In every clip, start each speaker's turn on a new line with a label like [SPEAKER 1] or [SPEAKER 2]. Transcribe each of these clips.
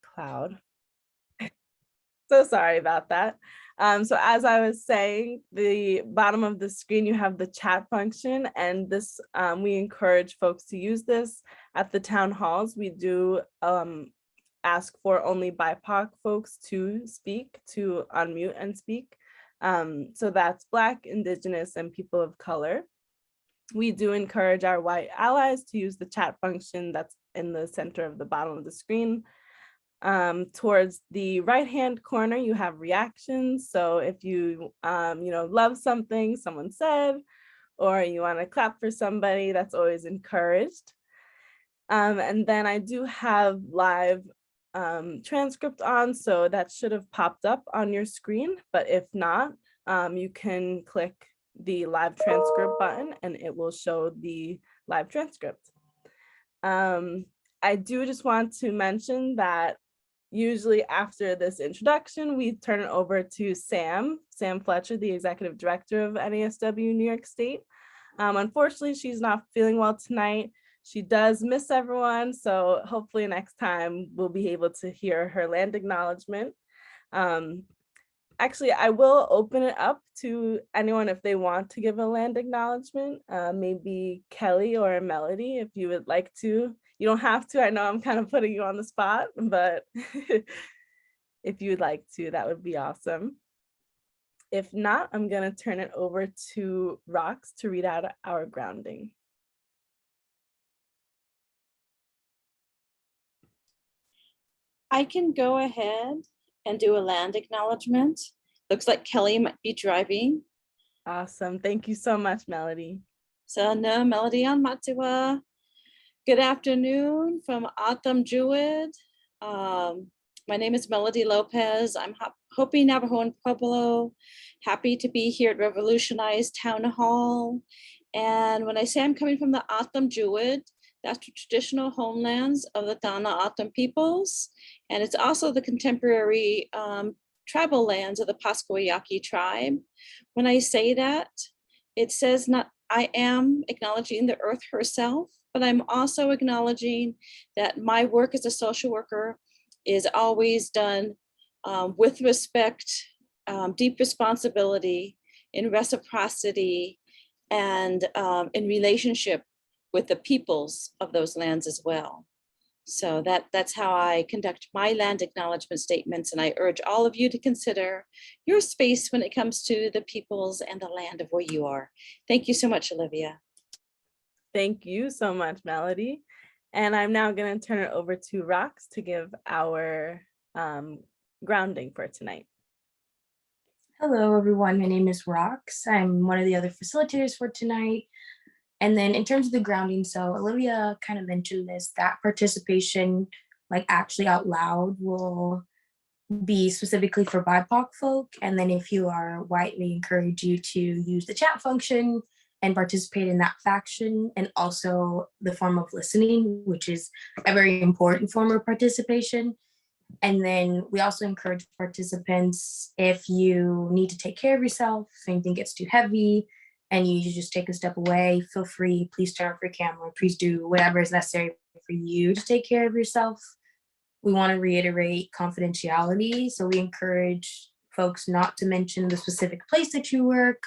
[SPEAKER 1] cloud. So sorry about that. So as I was saying, the bottom of the screen, you have the chat function, and this we encourage folks to use this at the town halls. We do ask for only BIPOC folks to speak, to unmute and speak. So that's Black, Indigenous, and people of color. We do encourage our white allies to use the chat function that's in the center of the bottom of the screen. Towards the right-hand corner, you have reactions. So if you, love something someone said, or you want to clap for somebody, that's always encouraged. And then I do have live transcript on, so that should have popped up on your screen. But if not, you can click the live transcript button and it will show the live transcript. I do just want to mention that usually after this introduction, we turn it over to Sam Fletcher, the executive director of NASW New York State. Unfortunately, she's not feeling well tonight. She does miss everyone, so hopefully next time we'll be able to hear her land acknowledgement. Actually, I will open it up to anyone if they want to give a land acknowledgement, maybe Kelly or Melody, if you would like to. You don't have to, I know I'm kind of putting you on the spot, but if you would like to, that would be awesome. If not, I'm gonna turn it over to Rox to read out our grounding.
[SPEAKER 2] I can go ahead and do a land acknowledgement. Looks like Kelly might be driving.
[SPEAKER 1] Awesome, thank you so much, Melody.
[SPEAKER 2] So no, Melody on Matua. Good afternoon from Atam Jewid. My name is Melody Lopez. I'm Hopi Navajo and Pueblo. Happy to be here at Revolutionize Town Hall. And when I say I'm coming from the Atam Jewid, that's the traditional homelands of the Tana Atam peoples. And it's also the contemporary tribal lands of the Pascoyaki tribe. When I say that, it says not I am acknowledging the earth herself, but I'm also acknowledging that my work as a social worker is always done with respect, deep responsibility, in reciprocity, and in relationship with the peoples of those lands as well. So that's how I conduct my land acknowledgement statements, and I urge all of you to consider your space when it comes to the peoples and the land of where you are. Thank you so much, Olivia.
[SPEAKER 1] Thank you so much, Melody. And I'm now going to turn it over to Rox to give our grounding for tonight.
[SPEAKER 3] Hello, everyone. My name is Rox. I'm one of the other facilitators for tonight. And then in terms of the grounding, so Olivia kind of mentioned this, that participation, like actually out loud, will be specifically for BIPOC folk. And then if you are white, we encourage you to use the chat function and participate in that faction, and also the form of listening, which is a very important form of participation. And then we also encourage participants, if you need to take care of yourself, if anything gets too heavy, and you just take a step away, feel free, please turn off your camera, please do whatever is necessary for you to take care of yourself. We want to reiterate confidentiality, so we encourage folks not to mention the specific place that you work,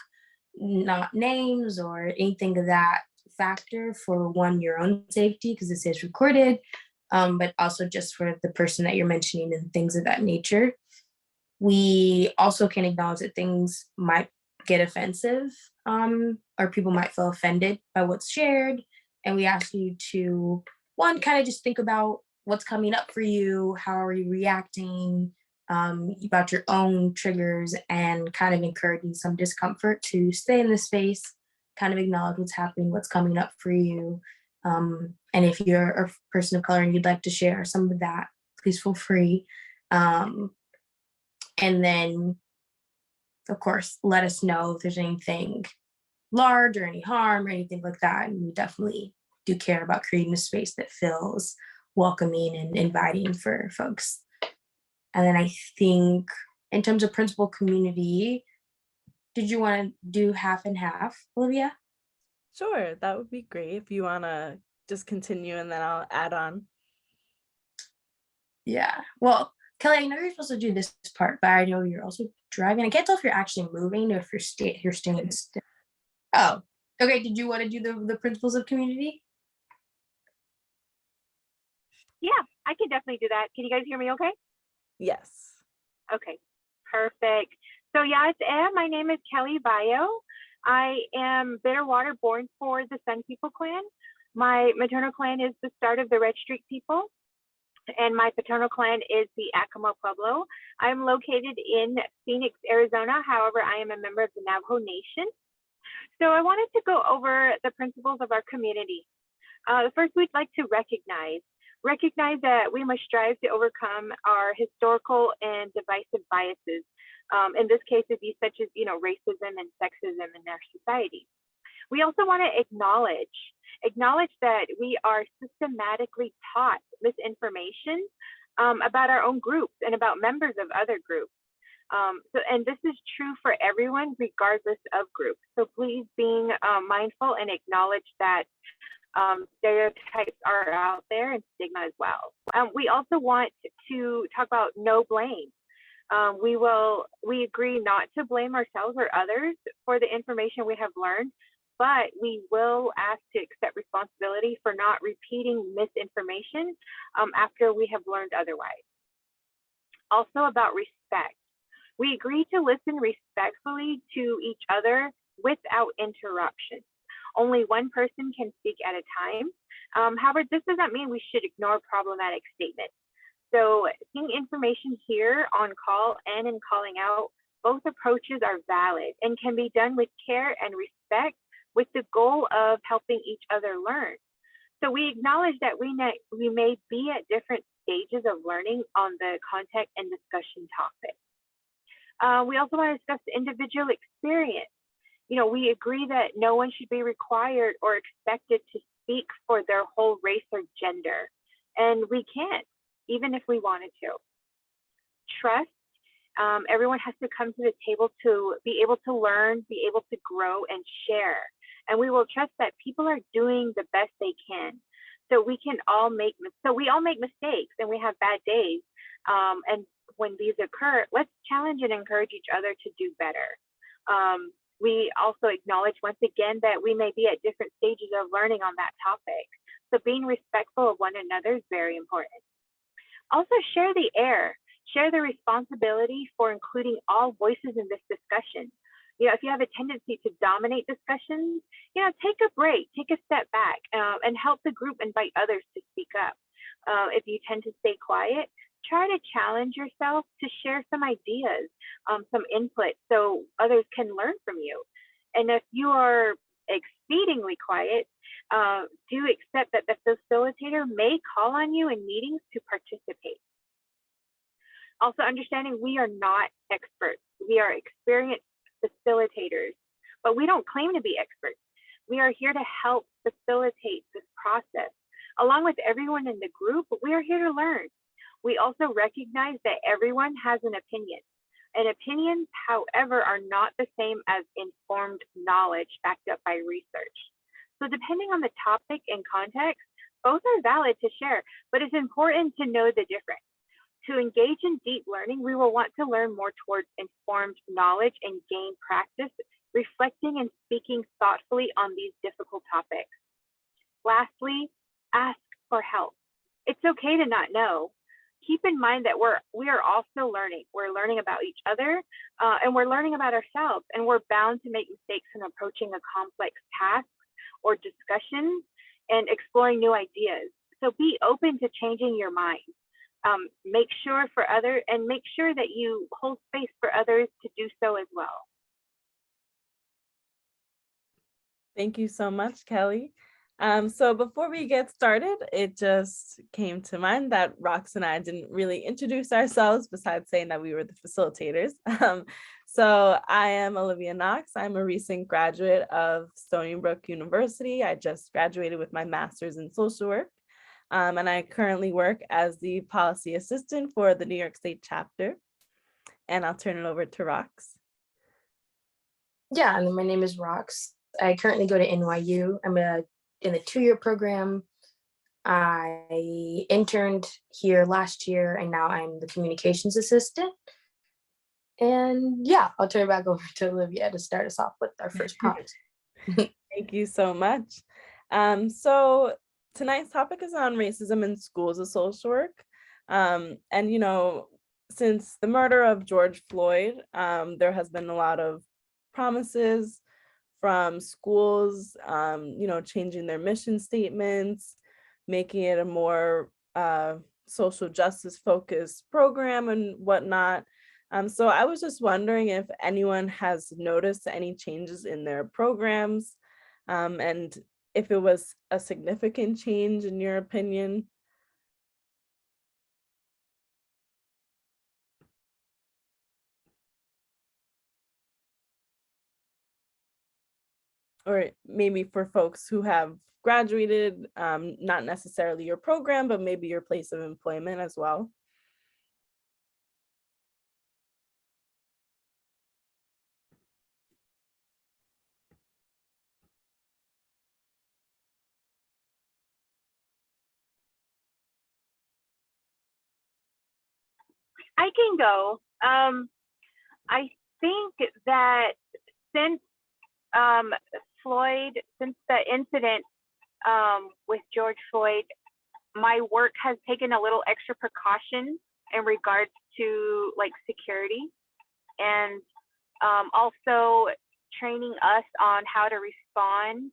[SPEAKER 3] not names or anything of that factor, for one, your own safety, because this is recorded, but also just for the person that you're mentioning and things of that nature. We also can acknowledge that things might get offensive, or people might feel offended by what's shared. And we ask you to, one, kind of just think about what's coming up for you, how are you reacting, about your own triggers, and kind of encouraging some discomfort to stay in the space, kind of acknowledge what's happening, what's coming up for you. And if you're a person of color and you'd like to share some of that, please feel free. And then, of course, let us know if there's anything large or any harm or anything like that. And we definitely do care about creating a space that feels welcoming and inviting for folks. And then I think in terms of principal community, did you want to do half and half, Olivia?
[SPEAKER 1] Sure, that would be great if you want to just continue and then I'll add on.
[SPEAKER 3] Yeah. Well, Kelly, I know you're supposed to do this part, but I know you're also driving. I can't tell if you're actually moving or if you're staying still. Oh, okay. Did you want to do the principles of community?
[SPEAKER 4] Yeah, I can definitely do that. Can you guys hear me okay?
[SPEAKER 1] Yes.
[SPEAKER 4] Okay, perfect. So yes, and my name is Kelly Bayo. I am Bitterwater born for the Sun People clan. My maternal clan is the start of the Red Streak people, and my paternal clan is the Acoma Pueblo. I'm located in Phoenix, Arizona. However, I am a member of the Navajo Nation. So I wanted to go over the principles of our community. First, we'd like to recognize that we must strive to overcome our historical and divisive biases. In this case, it'd be such as racism and sexism in our society. We also want to acknowledge that we are systematically taught misinformation about our own groups and about members of other groups. And this is true for everyone, regardless of group. So please being mindful and acknowledge that stereotypes are out there and stigma as well. We also want to talk about no blame. We agree not to blame ourselves or others for the information we have learned, but we will ask to accept responsibility for not repeating misinformation after we have learned otherwise. Also about respect. We agree to listen respectfully to each other without interruption. Only one person can speak at a time. However, this does not mean we should ignore problematic statements. So seeing information here on call and in calling out, both approaches are valid and can be done with care and respect with the goal of helping each other learn. So we acknowledge that we may be at different stages of learning on the content and discussion topic. We also want to discuss the individual experience. We agree that no one should be required or expected to speak for their whole race or gender. And we can't, even if we wanted to. Trust. Everyone has to come to the table to be able to learn, be able to grow and share. And we will trust that people are doing the best they can. So we all make mistakes and we have bad days. And when these occur, let's challenge and encourage each other to do better. We also acknowledge once again that we may be at different stages of learning on that topic. So being respectful of one another is very important. Also share the air, share the responsibility for including all voices in this discussion. If you have a tendency to dominate discussions, take a break, take a step back, and help the group invite others to speak up. If you tend to stay quiet, try to challenge yourself to share some ideas, some input so others can learn from you. And if you are exceedingly quiet, do accept that the facilitator may call on you in meetings to participate. Also understanding we are not experts. We are experienced facilitators, but we don't claim to be experts. We are here to help facilitate this process. Along with everyone in the group, we are here to learn. We also recognize that everyone has an opinion. And opinions, however, are not the same as informed knowledge backed up by research. So depending on the topic and context, both are valid to share, but it's important to know the difference. To engage in deep learning, we will want to learn more towards informed knowledge and gain practice, reflecting and speaking thoughtfully on these difficult topics. Lastly, ask for help. It's okay to not know. Keep in mind that we are all still learning. We're learning about each other and we're learning about ourselves, and we're bound to make mistakes in approaching a complex task or discussion and exploring new ideas. So be open to changing your mind. Make sure that you hold space for others to do so as well.
[SPEAKER 1] Thank you so much, Kelly. So before we get started, it just came to mind that Rox and I didn't really introduce ourselves besides saying that we were the facilitators. So I am Olivia Knox. I'm a recent graduate of Stony Brook University. I just graduated with my master's in social work. And I currently work as the policy assistant for the New York State chapter. And I'll turn it over to Rox.
[SPEAKER 3] Yeah, and my name is Rox. I currently go to NYU. I'm in the 2-year program. I interned here last year and now I'm the communications assistant. And yeah, I'll turn it back over to Olivia to start us off with our first prompt.
[SPEAKER 1] Thank you so much. So tonight's topic is on racism in schools of social work. And, since the murder of George Floyd, there has been a lot of promises from schools, changing their mission statements, making it a more social justice focused program and whatnot. So I was just wondering if anyone has noticed any changes in their programs, and if it was a significant change in your opinion. Or maybe for folks who have graduated, not necessarily your program, but maybe your place of employment as well.
[SPEAKER 4] I can go. I think that since since the incident with George Floyd, my work has taken a little extra precaution in regards to like security, and also training us on how to respond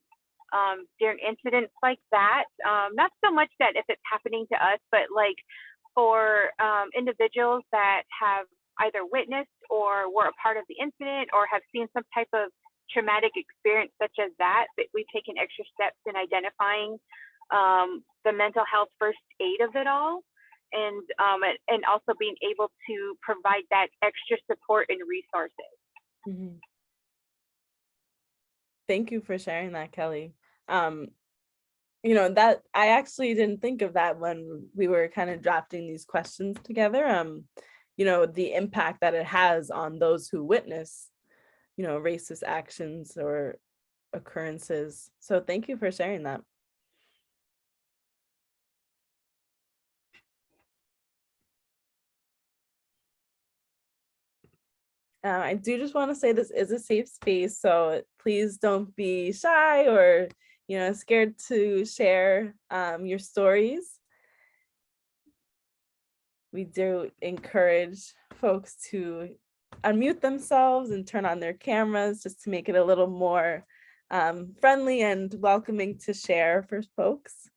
[SPEAKER 4] during incidents like that. Not so much that if it's happening to us, but like for individuals that have either witnessed or were a part of the incident or have seen some type of traumatic experience such as that we've taken extra steps in identifying the mental health first aid of it all, and also being able to provide that extra support and resources.
[SPEAKER 1] Mhm. Thank you for sharing that, Kelly. That I actually didn't think of that when we were kind of drafting these questions together. The impact that it has on those who witness, racist actions or occurrences. So thank you for sharing that. I do just want to say this is a safe space, so please don't be shy or scared to share your stories. We do encourage folks to unmute themselves and turn on their cameras just to make it a little more friendly and welcoming to share for folks.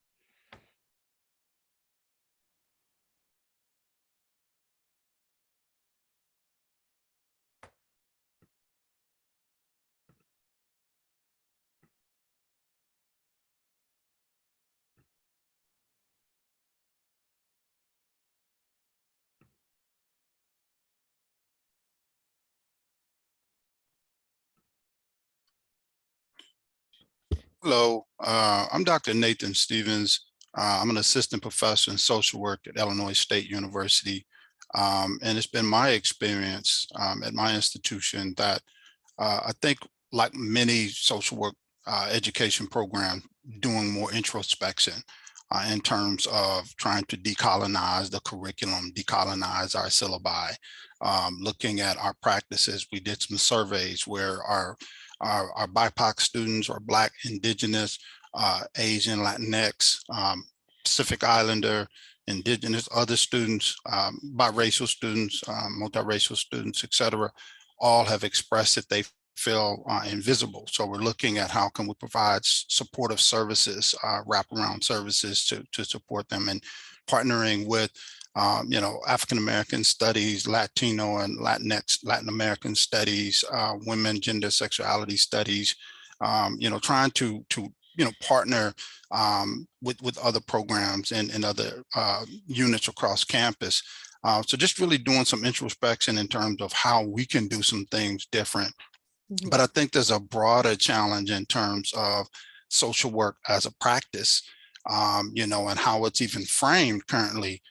[SPEAKER 5] Hello, I'm Dr. Nathan Stevens. I'm an assistant professor in social work at Illinois State University. And it's been my experience at my institution that I think, like many social work education programs, doing more introspection in terms of trying to decolonize the curriculum, decolonize our syllabi, looking at our practices. We did some surveys where our BIPOC students or Black, Indigenous, Asian, Latinx, Pacific Islander, Indigenous, other students, biracial students, multiracial students, et cetera, all have expressed that they feel invisible. So we're looking at how can we provide supportive services, wraparound services to support them, and partnering with African-American studies, Latino and Latinx, Latin American studies, women, gender, sexuality studies, trying to partner with other programs and other units across campus. So just really doing some introspection in terms of how we can do some things different.
[SPEAKER 1] Mhm.
[SPEAKER 5] But I think there's a broader challenge in terms of social work as a practice, and how it's even framed currently,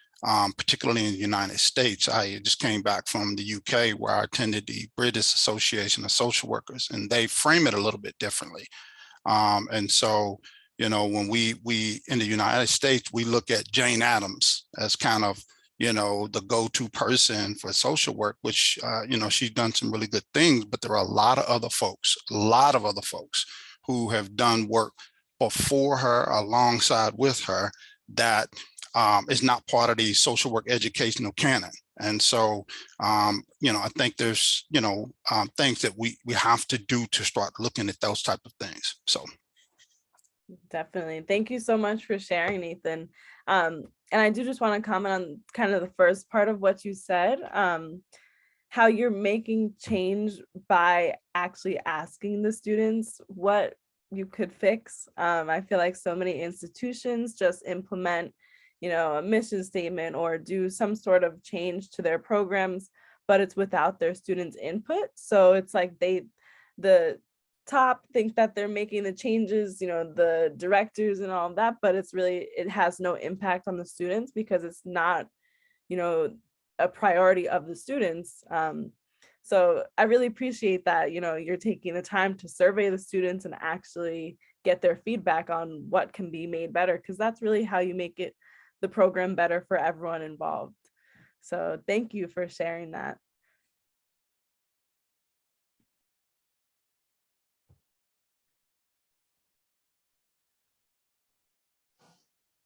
[SPEAKER 5] particularly in the United States. I just came back from the UK where I attended the British Association of Social Workers, and they frame it a little bit differently. And so, You know, when we in the United States, we look at Jane Addams as kind of, you know, the go-to person for social work, which, you know, she's done some really good things, but there are a lot of other folks, who have done work before her, alongside with her, that is not part of the social work educational canon. And so, you know, I think there's, you know, things that we have to do to start looking at those type of things. So.
[SPEAKER 1] Definitely. Thank you so much for sharing, Nathan. And I do just want to comment on kind of the first part of what you said, how you're making change by actually asking the students what you could fix. I feel like so many institutions just implement, you know, a mission statement or do some sort of change to their programs, but it's without their students' input. So it's like the top think that they're making the changes, you know, the directors and all of that, but it's really, it has no impact on the students because it's not, you know, a priority of the students. So I really appreciate that, you know, you're taking the time to survey the students and actually get their feedback on what can be made better, because that's really how you make it the program better for everyone involved. So thank you for sharing that.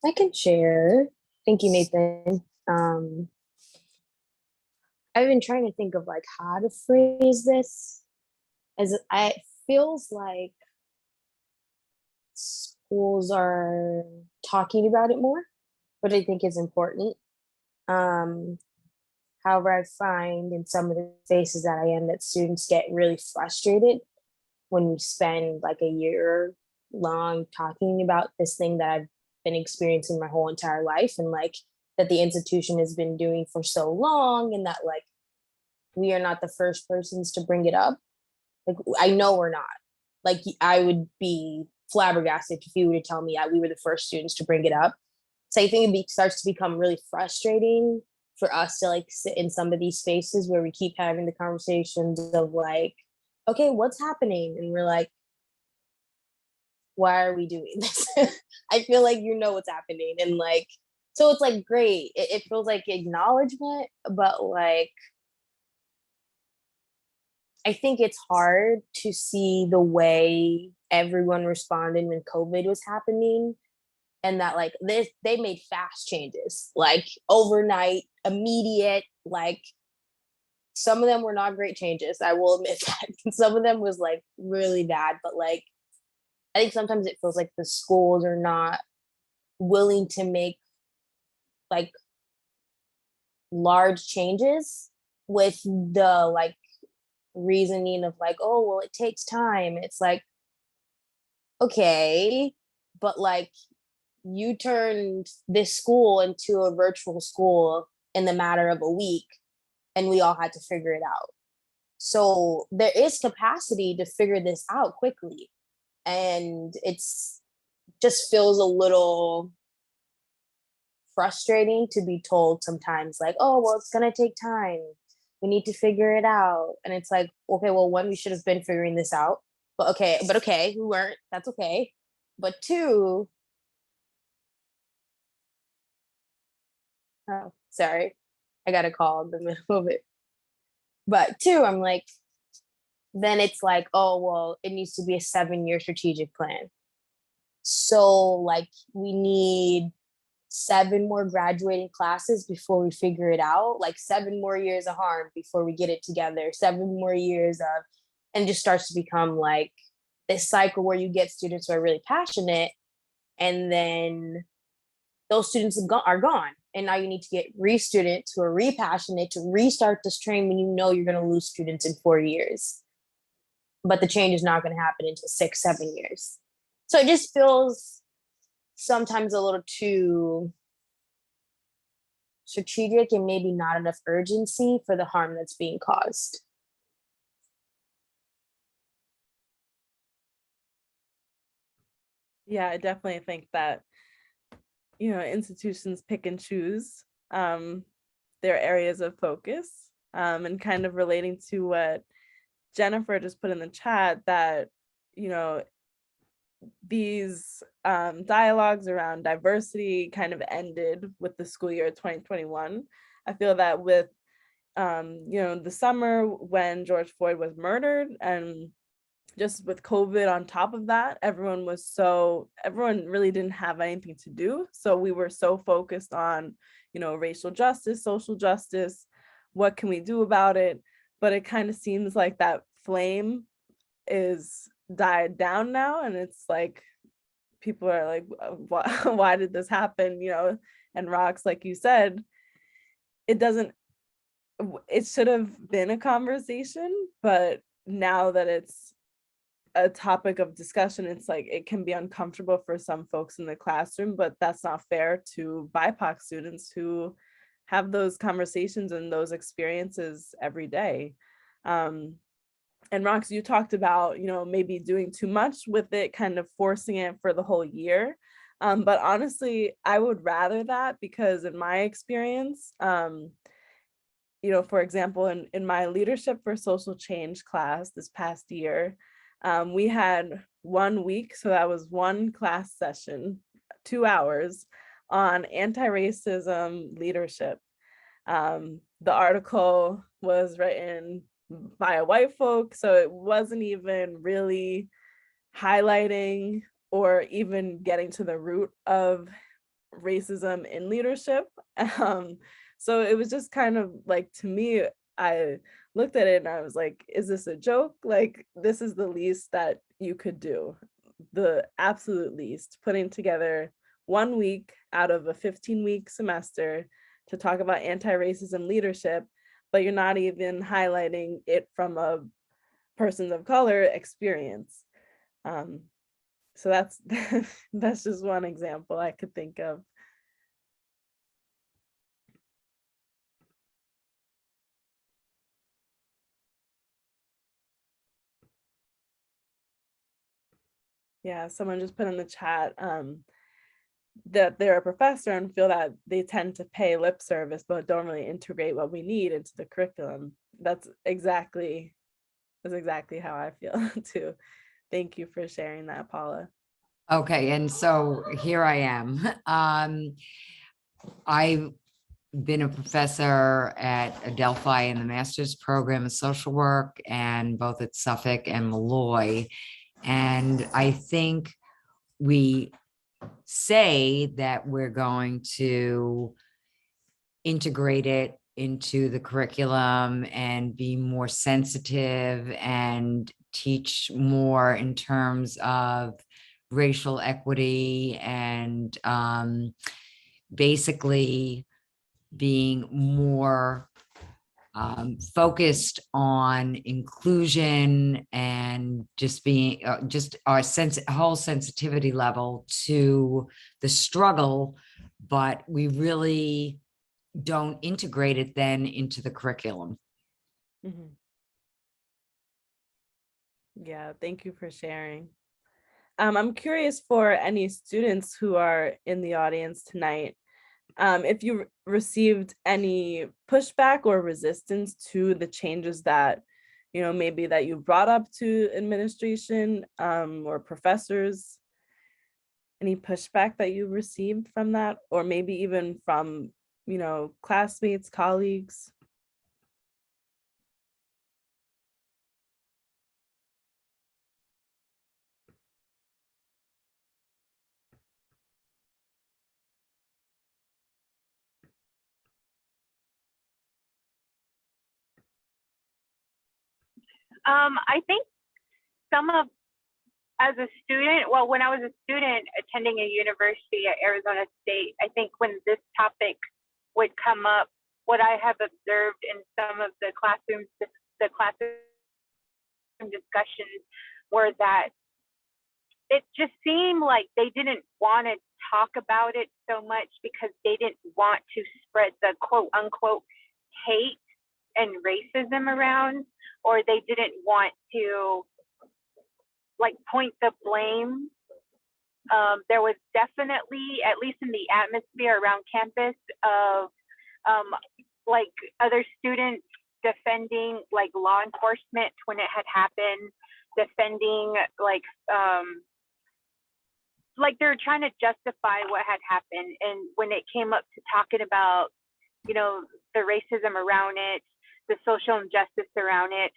[SPEAKER 3] I can share. Thank you, Nathan. I've been trying to think of like how to phrase this, as I feels like schools are talking about it more, which I think is important. Um, However, I find in some of the spaces that I am that students get really frustrated when we spend like a year long talking about this thing that I've been experiencing my whole entire life, and like that the institution has been doing for so long, and that like we are not the first persons to bring it up. Like, I know we're not. Like, I would be flabbergasted if you were to tell me we were the first students to bring it up. So I think starts to become really frustrating for us to like sit in some of these spaces where we keep having the conversations of like, okay, what's happening? And we're like, why are we doing this? I feel like you know what's happening. And like, so it's like great. It feels like acknowledgement, but like, I think it's hard to see the way everyone responded when COVID was happening, and that like they made fast changes, like overnight, immediate. Like some of them were not great changes, I will admit that. Some of them was like really bad, but like I think sometimes it feels like the schools are not willing to make like large changes with the like reasoning of like, oh well, it takes time. It's like, okay, but like you turned this school into a virtual school in the matter of a week, and we all had to figure it out. So there is capacity to figure this out quickly, and it's just feels a little frustrating to be told sometimes like, oh well, it's gonna take time, we need to figure it out. And it's like, okay, well, one, we should have been figuring this out, but okay, we weren't. That's okay. But two, oh, sorry, I got a call in the middle of it. But two, I'm like, then it's like, oh well, it needs to be a 7-year strategic plan. So like we need 7 more graduating classes before we figure it out, like 7 more years of harm before we get it together, 7 more years of, and just starts to become like this cycle where you get students who are really passionate, and then those students are gone. And now you need to get re-students who are re-passionate to restart this train when you know you're going to lose students in 4 years. But the change is not going to happen until 6-7 years. So it just feels sometimes a little too strategic and maybe not enough urgency for the harm that's being caused.
[SPEAKER 1] Yeah, I definitely think that, you know, institutions pick and choose their areas of focus, and kind of relating to what Jennifer just put in the chat, that, you know, these dialogues around diversity kind of ended with the school year 2021. I feel that with the summer when George Floyd was murdered, and just with COVID on top of that, everyone really didn't have anything to do. So we were so focused on, racial justice, social justice, what can we do about it? But it kind of seems like that flame is died down now. And it's like, people are like, why did this happen? And Rocks, like you said, it should have been a conversation, but now that it's a topic of discussion, it's like it can be uncomfortable for some folks in the classroom, but that's not fair to BIPOC students who have those conversations and those experiences every day. And Rox, you talked about, maybe doing too much with it, kind of forcing it for the whole year. But honestly, I would rather that, because in my experience, for example, in my leadership for social change class this past year, we had 1 week, so that was one class session, 2 hours on anti-racism leadership. The article was written by a white folk, so it wasn't even really highlighting or even getting to the root of racism in leadership. So it was just kind of like, to me, I looked at it and I was like, is this a joke? Like, this is the least that you could do, the absolute least, putting together 1 week out of a 15-week semester to talk about anti-racism leadership, but you're not even highlighting it from a person of color experience. So that's that's just one example I could think of. Yeah, someone just put in the chat that they're a professor and feel that they tend to pay lip service, but don't really integrate what we need into the curriculum. That's exactly how I feel too. Thank you for sharing that, Paula.
[SPEAKER 6] Okay, and so here I am. I've been a professor at Adelphi in the master's program of social work, and both at Suffolk and Malloy. And I think we say that we're going to integrate it into the curriculum and be more sensitive and teach more in terms of racial equity and basically being more focused on inclusion and just being just our whole sensitivity level to the struggle, but we really don't integrate it then into the curriculum.
[SPEAKER 1] Mm-hmm. Yeah, thank you for sharing. I'm curious for any students who are in the audience tonight, if you received any pushback or resistance to the changes that, maybe that you brought up to administration or professors, any pushback that you received from that, or maybe even from, classmates, colleagues?
[SPEAKER 4] I think as a student, well, when I was a student attending a university at Arizona State, I think when this topic would come up, what I have observed in some of the classroom discussions were that it just seemed like they didn't want to talk about it so much because they didn't want to spread the quote unquote hate and racism around, or they didn't want to like point the blame. There was definitely, at least in the atmosphere around campus, of like other students defending like law enforcement when it had happened, defending like like they're trying to justify what had happened. And when it came up to talking about, you know, the racism around it, the social injustice around it,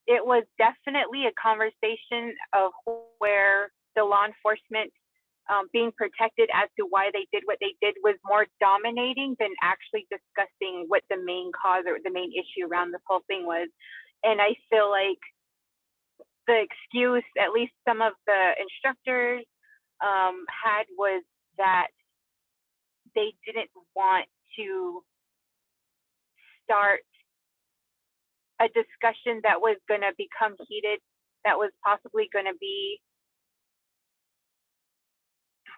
[SPEAKER 4] it was definitely a conversation of where the law enforcement being protected as to why they did what they did was more dominating than actually discussing what the main cause or the main issue around this whole thing was. And I feel like the excuse, at least some of the instructors had, was that they didn't want to start a discussion that was going to become heated, that was possibly going to be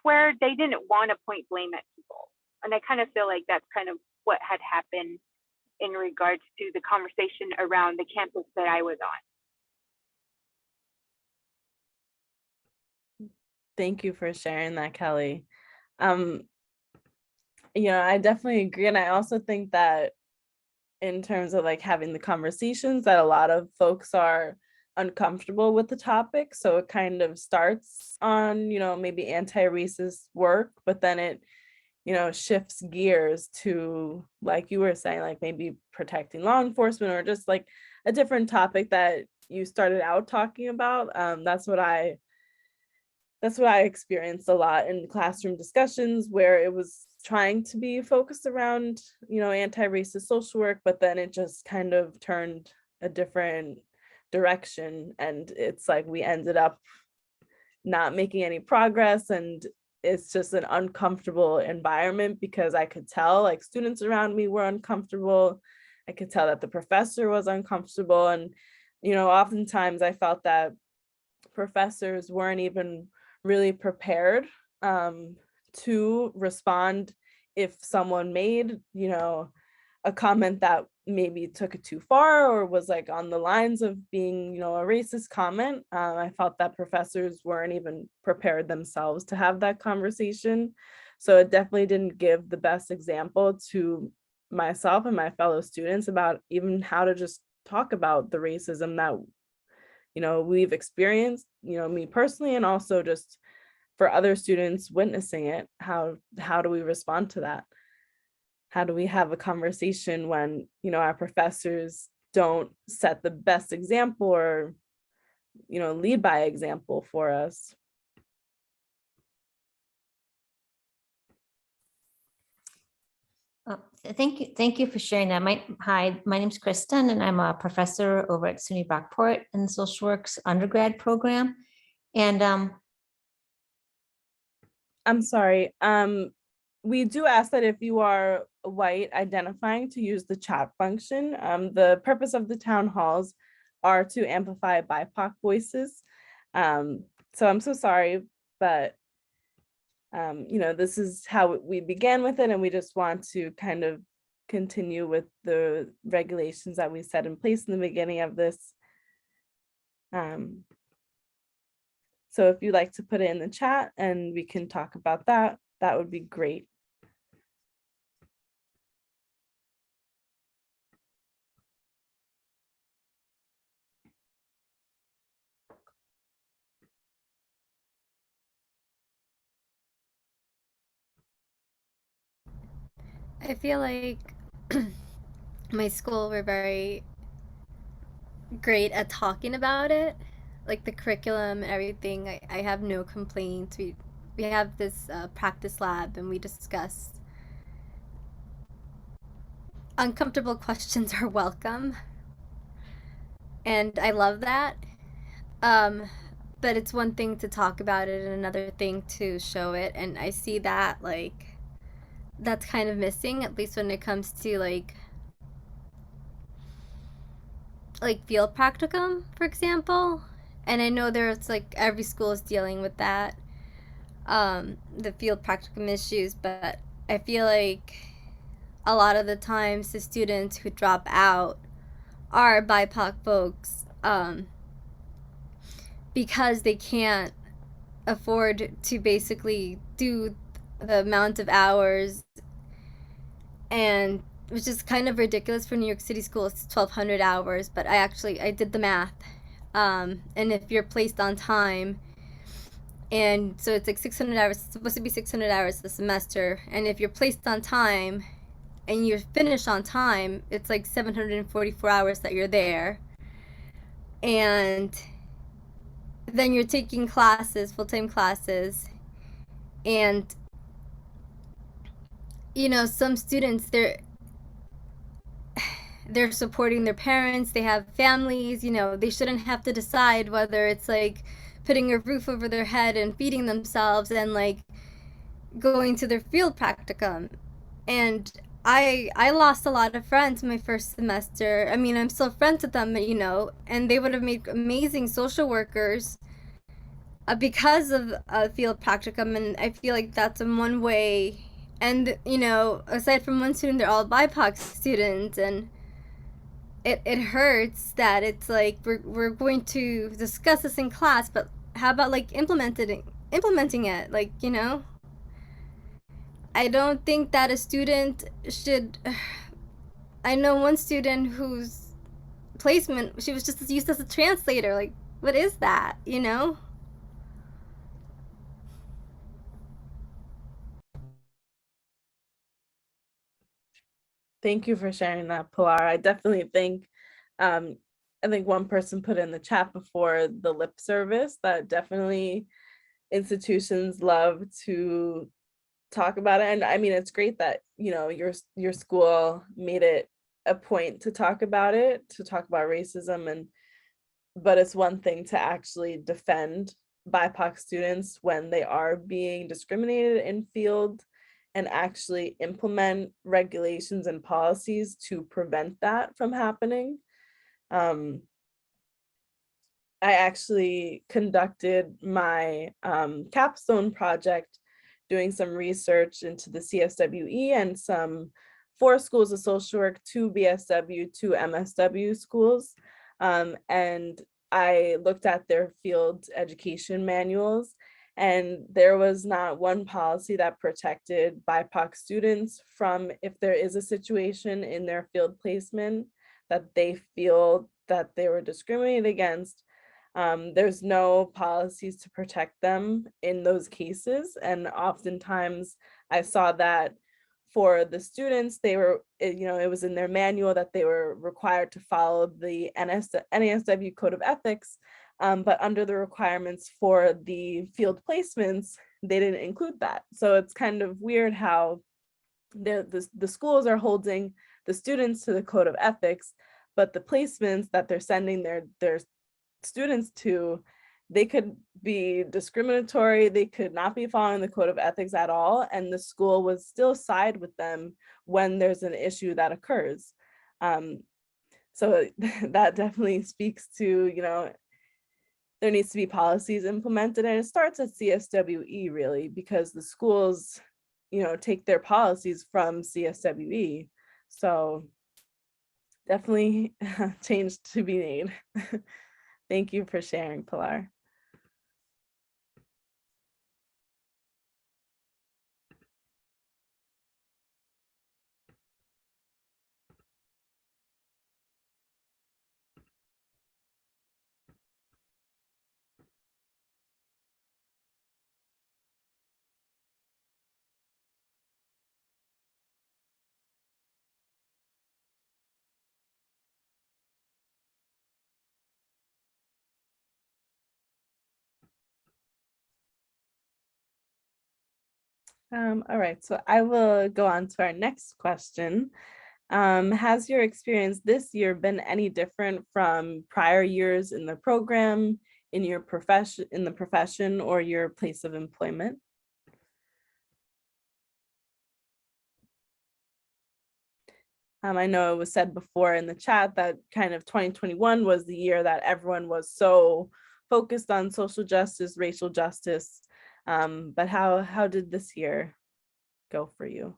[SPEAKER 4] where they didn't want to point blame at people. And I kind of feel like that's kind of what had happened in regards to the conversation around the campus that I was on.
[SPEAKER 1] Thank you for sharing that, Kelly. You know, I definitely agree. And I also think that in terms of like having the conversations, that a lot of folks are uncomfortable with the topic. So it kind of starts on, you know, maybe anti-racist work, but then it, you know, shifts gears to, like you were saying, like maybe protecting law enforcement or just like a different topic that you started out talking about. That's what I experienced a lot in classroom discussions, where it was trying to be focused around, you know, anti-racist social work, but then it just kind of turned a different direction. And it's like we ended up not making any progress, and it's just an uncomfortable environment because I could tell like students around me were uncomfortable. I could tell that the professor was uncomfortable. And, you know, oftentimes I felt that professors weren't even really prepared to respond if someone made, you know, a comment that maybe took it too far or was like on the lines of being, you know, a racist comment. I felt that professors weren't even prepared themselves to have that conversation. So it definitely didn't give the best example to myself and my fellow students about even how to just talk about the racism that, you know, we've experienced, you know, me personally, and also just for other students witnessing it. How do we respond to that? How do we have a conversation when, you know, our professors don't set the best example or, you know, lead by example for us?
[SPEAKER 7] Thank you for sharing that. Hi, my name's Kristen, and I'm a professor over at SUNY Rockport in the social works undergrad program. And
[SPEAKER 1] I'm sorry. We do ask that if you are white identifying to use the chat function. The purpose of the town halls are to amplify BIPOC voices. So I'm so sorry, but you know, this is how we began with it, and we just want to kind of continue with the regulations that we set in place in the beginning of this. So if you'd like to put it in the chat and we can talk about that, that would be great.
[SPEAKER 8] I feel like my school were very great at talking about it, like the curriculum, everything. I have no complaints. We have this practice lab, and we discuss. Uncomfortable questions are welcome, and I love that. But it's one thing to talk about it and another thing to show it, and I see that like that's kind of missing, at least when it comes to like field practicum, for example. And I know there's like every school is dealing with that, the field practicum issues, but I feel like a lot of the times the students who drop out are BIPOC folks, because they can't afford to basically do the amount of hours, and which is kind of ridiculous for New York City schools. It's 1,200 hours, but I did the math, and if you're placed on time And so it's like 600 hours. It's supposed to be 600 hours a semester. And if you're placed on time and you're finished on time, it's like 744 hours that you're there. And then you're taking classes, full-time classes. And, you know, some students, they're supporting their parents, they have families, you know, they shouldn't have to decide whether it's like putting a roof over their head and feeding themselves and like going to their field practicum. And I lost a lot of friends my first semester. I mean, I'm still friends with them, you know, and they would have made amazing social workers because of field practicum. And I feel like that's in one way. And, you know, aside from one student, they're all BIPOC students. And it hurts that it's like we're going to discuss this in class, but how about like implementing it? Like, you know, I don't think that a student should. I know one student whose placement, she was just used as a translator. Like, what is that, you know?
[SPEAKER 1] Thank you for sharing that, Pilar. I definitely think, I think one person put in the chat before the lip service that definitely institutions love to talk about it. And I mean, it's great that, you know, your school made it a point to talk about it, to talk about racism. And but it's one thing to actually defend BIPOC students when they are being discriminated in field and actually implement regulations and policies to prevent that from happening. Um, I actually conducted my capstone project doing some research into the CSWE and some 4 schools of social work, 2 BSW, 2 MSW schools. And I looked at their field education manuals, and there was not one policy that protected BIPOC students from, if there is a situation in their field placement that they feel that they were discriminated against. There's no policies to protect them in those cases. And oftentimes I saw that for the students, they were, you know, it was in their manual that they were required to follow the NASW Code of Ethics, but under the requirements for the field placements, they didn't include that. So it's kind of weird how the schools are holding the students to the Code of Ethics, but the placements that they're sending their students to, they could be discriminatory, they could not be following the Code of Ethics at all, and the school would still side with them when there's an issue that occurs. So that definitely speaks to, you know, there needs to be policies implemented, and it starts at CSWE really, because the schools, you know, take their policies from CSWE. So definitely change to be made. Thank you for sharing, Pilar. All right, so I will go on to our next question. Has your experience this year been any different from prior years in the program, in your profession, or your place of employment? I know it was said before in the chat that kind of 2021 was the year that everyone was so focused on social justice, racial justice. But how did this year go for you?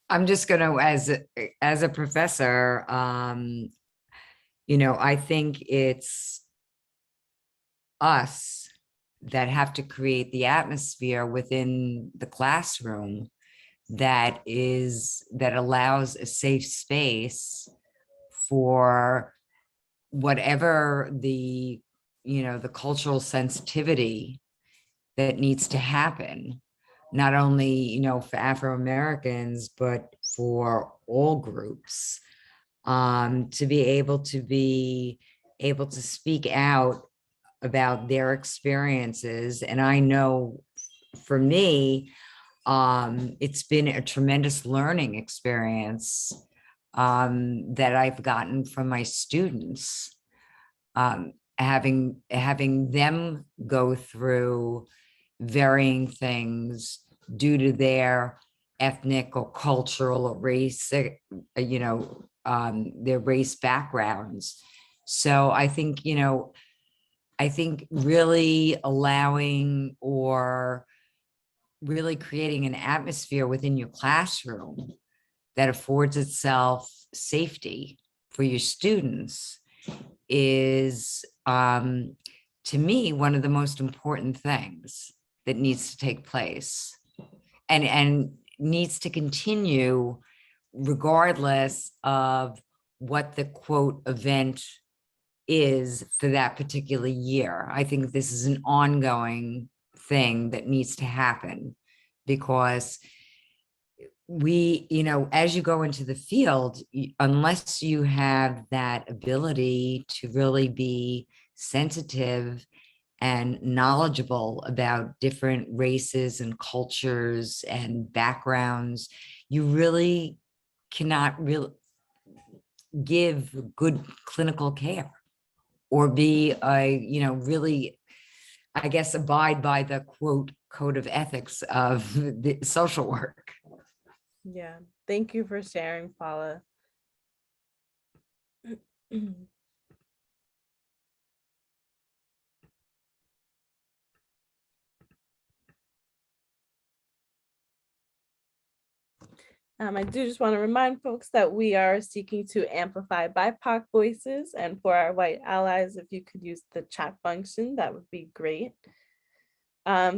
[SPEAKER 6] I'm just going to, as a professor, I think it's us that have to create the atmosphere within the classroom that allows a safe space for whatever the cultural sensitivity that needs to happen, not only, for Afro-Americans, but for all groups, to be able to speak out about their experiences. And I know for me, it's been a tremendous learning experience that I've gotten from my students, having them go through varying things due to their ethnic or cultural or race, their race backgrounds. So I think, really allowing or really creating an atmosphere within your classroom that affords itself safety for your students is, to me, one of the most important things that needs to take place and needs to continue regardless of what the quote event is for that particular year. I think this is an ongoing thing that needs to happen, because as you go into the field, unless you have that ability to really be sensitive and knowledgeable about different races and cultures and backgrounds, you really cannot really give good clinical care or be really, I guess, abide by the quote code of ethics of the social work.
[SPEAKER 1] Yeah, thank you for sharing, Paula. I do just want to remind folks that we are seeking to amplify BIPOC voices, and for our white allies, if you could use the chat function, that would be great.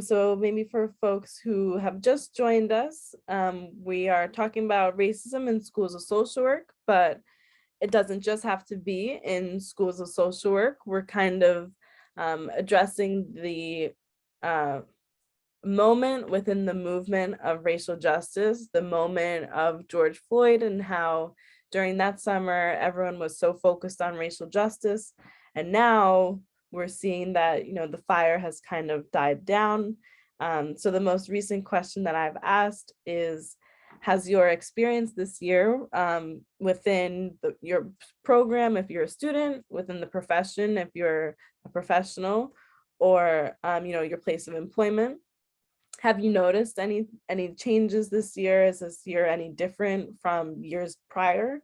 [SPEAKER 1] So maybe for folks who have just joined us, we are talking about racism in schools of social work, but it doesn't just have to be in schools of social work. We're kind of addressing the moment within the movement of racial justice, the moment of George Floyd, and how during that summer, everyone was so focused on racial justice. And now we're seeing that, the fire has kind of died down. So the most recent question that I've asked is, has your experience this year within your program, if you're a student, within the profession, if you're a professional, or your place of employment, have you noticed any changes this year? Is this year any different from years prior?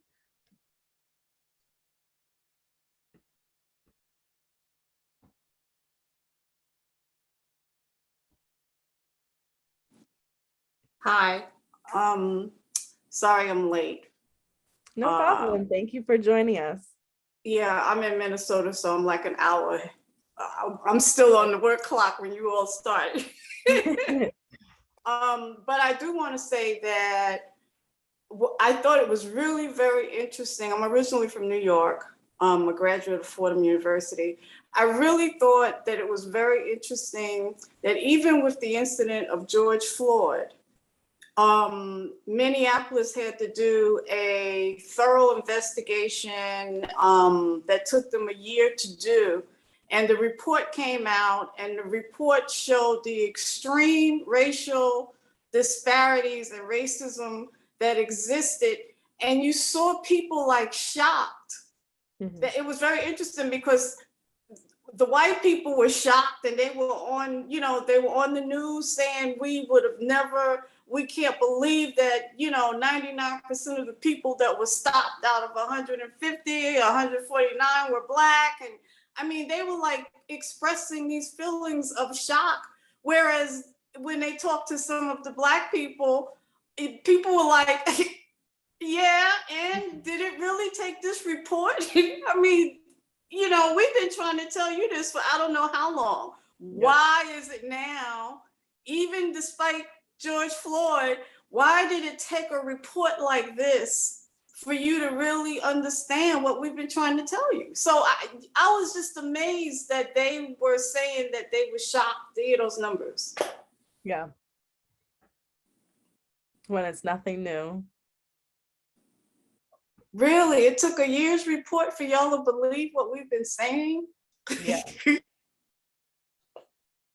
[SPEAKER 9] Hi, sorry I'm late.
[SPEAKER 1] No problem. Thank you for joining us.
[SPEAKER 9] Yeah, I'm in Minnesota, so I'm like an hour. I'm still on the work clock when you all start. But I do want to say that I thought it was really very interesting. I'm originally from New York. I'm a graduate of Fordham University. I really thought that it was very interesting that even with the incident of George Floyd, Minneapolis had to do a thorough investigation that took them a year to do. And the report came out, and the report showed the extreme racial disparities and racism that existed. And you saw people like shocked. Mm-hmm. It was very interesting because the white people were shocked, and they were on the news saying we can't believe that, 99% of the people that were stopped out of 150, 149 were Black. And I mean, they were like expressing these feelings of shock. Whereas when they talked to some of the Black people, people were like, Yeah, and did it really take this report? I mean, you know, we've been trying to tell you this for I don't know how long. Why is it now, even despite George Floyd, why did it take a report like this for you to really understand what we've been trying to tell you? So I was just amazed that they were saying that they were shocked to hear those numbers.
[SPEAKER 1] Yeah. When it's nothing new.
[SPEAKER 9] Really, it took a year's report for y'all to believe what we've been saying?
[SPEAKER 1] Yeah.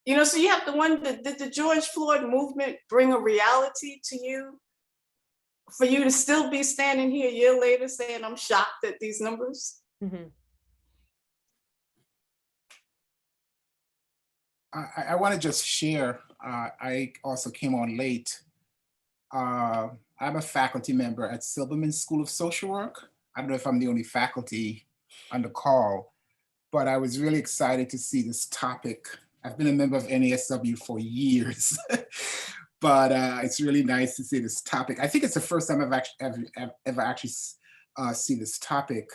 [SPEAKER 9] You know, so you have to wonder, did the George Floyd movement bring a reality to you? For you to still be standing here a year later saying, I'm shocked at these numbers?
[SPEAKER 1] Mm-hmm.
[SPEAKER 10] I want to just share, I also came on late. I'm a faculty member at Silberman School of Social Work. I don't know if I'm the only faculty on the call, but I was really excited to see this topic. I've been a member of NASW for years, but it's really nice to see this topic. I think it's the first time I've ever actually seen this topic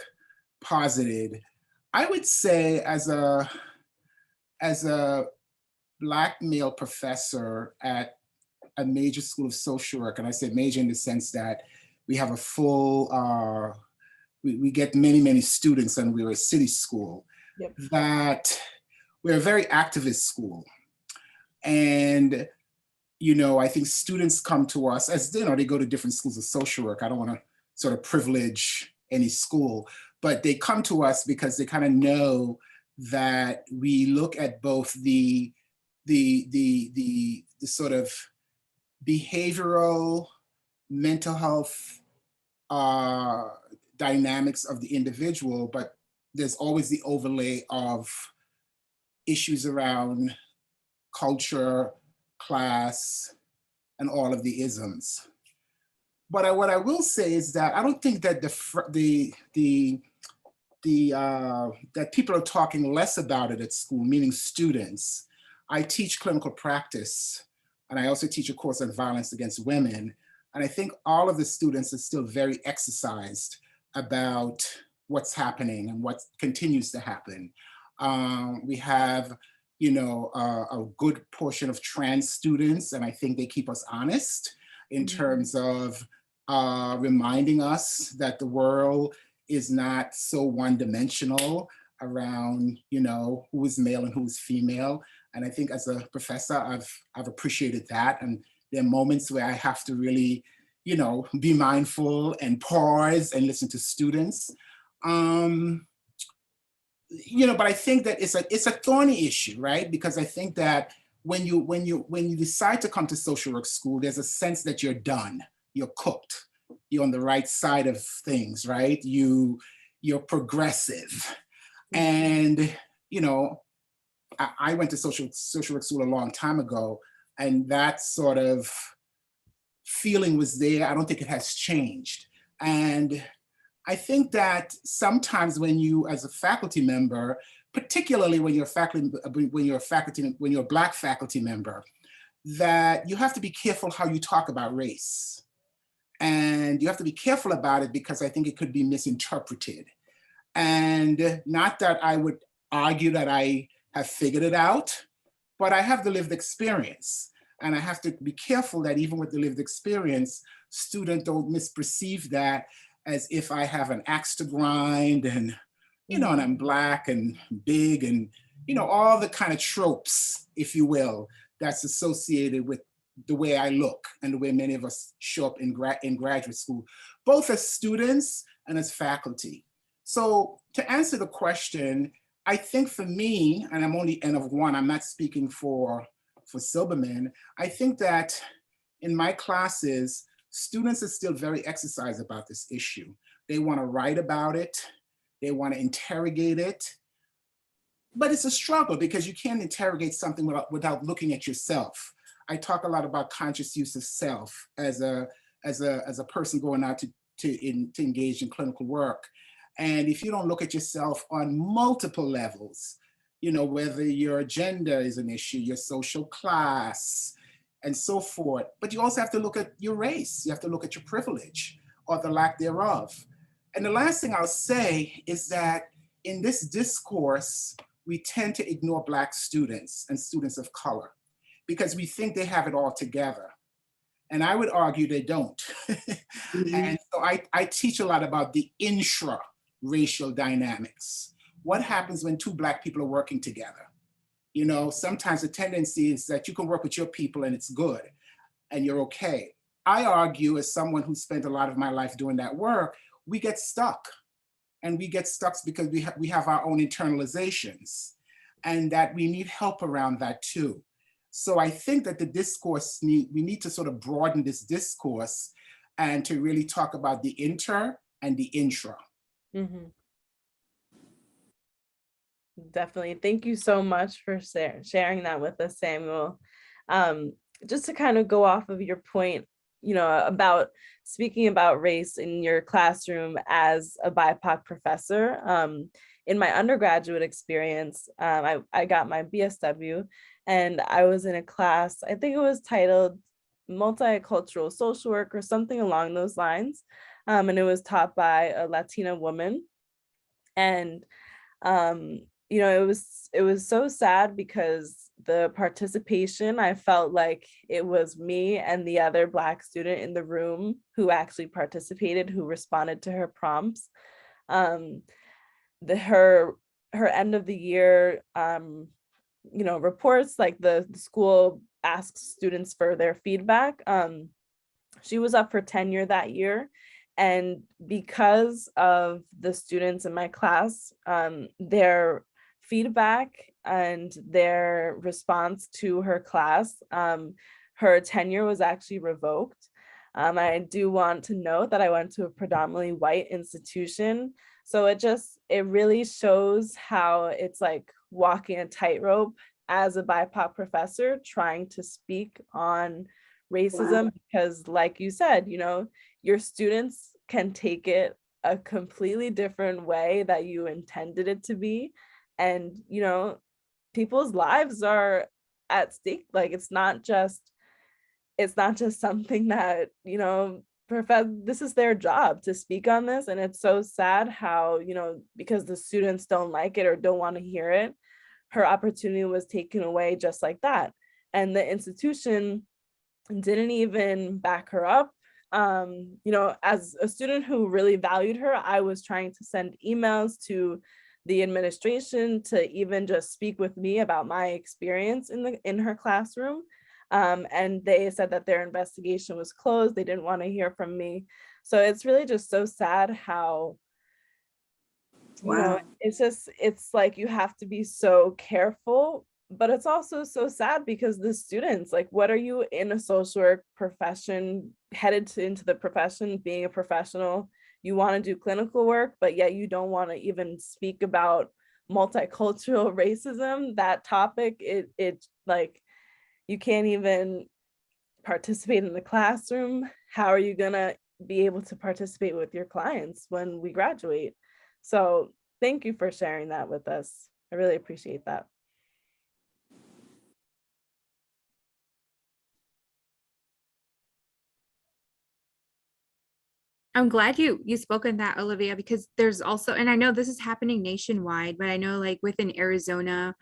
[SPEAKER 10] posited. I would say as a Black male professor at a major school of social work, and I say major in the sense that we have a full, we get many students, and we're a city school, that we're a very activist school. And, you know, I think students come to us, as you know, they go to different schools of social work. I don't want to sort of privilege any school, but they come to us because they kind of know that we look at both the sort of behavioral, mental health dynamics of the individual, but there's always the overlay of issues around culture, class, and all of the isms. But what I will say is that I don't think that that people are talking less about it at school, meaning students. I teach clinical practice, and I also teach a course on violence against women. And I think all of the students are still very exercised about what's happening and what continues to happen. We have, you know, a good portion of trans students, and I think they keep us honest in terms of reminding us that the world is not so one-dimensional around, you know, who is male and who is female. And I think as a professor, I've appreciated that. And there are moments where I have to really, you know, be mindful and pause and listen to students. You know, but I think that it's a thorny issue, right? Because I think that when you decide to come to social work school, there's a sense that you're done, you're cooked, you're on the right side of things, right? You're progressive. And, you know, I went to social work school a long time ago, and that sort of feeling was there. I don't think it has changed. And I think that sometimes when you, as a faculty member, particularly when you're a Black faculty member, that you have to be careful how you talk about race. And you have to be careful about it because I think it could be misinterpreted. And not that I would argue that I have figured it out, but I have the lived experience. And I have to be careful that even with the lived experience, students don't misperceive that as if I have an axe to grind and, you know, and I'm Black and big and, you know, all the kind of tropes, if you will, that's associated with the way I look and the way many of us show up in graduate school, both as students and as faculty. So to answer the question, I think for me, and I'm only N of one, I'm not speaking for Silberman, I think that in my classes, students are still very exercised about this issue. They want to write about it, they want to interrogate it, but it's a struggle because you can't interrogate something without looking at yourself. I talk a lot about conscious use of self as a person going out to engage in clinical work. And if you don't look at yourself on multiple levels, you know, whether your gender is an issue, your social class, and so forth, but you also have to look at your race. You have to look at your privilege. or the lack thereof. And the last thing I'll say is that in this discourse, we tend to ignore Black students and students of color because we think they have it all together. And I would argue they don't. And so I teach a lot about the intra-racial dynamics. What happens when two Black people are working together? You know, sometimes the tendency is that you can work with your people and it's good and you're okay. I argue, as someone who spent a lot of my life doing that work, we get stuck. And we get stuck because we have our own internalizations, and that we need help around that too. So I think that the discourse, we need to sort of broaden this discourse and to really talk about the inter and the intra.
[SPEAKER 1] Mm-hmm. Definitely. Thank you so much for sharing that with us, Samuel. Just to kind of go off of your point, you know, about speaking about race in your classroom as a BIPOC professor. In my undergraduate experience, I got my BSW and I was in a class, I think it was titled Multicultural Social Work or something along those lines. And it was taught by a Latina woman. And you know, it was so sad because the participation, I felt like it was me and the other Black student in the room who actually participated, who responded to her prompts. Her end of the year, you know, reports, like the school asks students for their feedback. She was up for tenure that year. And because of the students in my class, their feedback and their response to her class, her tenure was actually revoked. I do want to note that I went to a predominantly white institution. So it really shows how it's like walking a tightrope as a BIPOC professor trying to speak on racism, because like you said, you know, your students can take it a completely different way that you intended it to be. And, you know, people's lives are at stake. Like, it's not just something that, you know, this is their job to speak on this. And it's so sad how, you know, because the students don't like it or don't want to hear it, her opportunity was taken away just like that. And the institution didn't even back her up. You know, as a student who really valued her, I was trying to send emails to the administration to even just speak with me about my experience in her classroom. And they said that their investigation was closed. They didn't want to hear from me. So it's really just so sad how, you know, it's like you have to be so careful, but it's also so sad because the students, like, what are you in a social work profession, into the profession, being a professional, you want to do clinical work, but yet you don't want to even speak about multicultural racism, that topic, it like, you can't even participate in the classroom. How are you gonna be able to participate with your clients when we graduate? So thank you for sharing that with us. I really appreciate that.
[SPEAKER 11] I'm glad you spoke on that, Olivia, because there's also, and I know this is happening nationwide, but I know like within Arizona,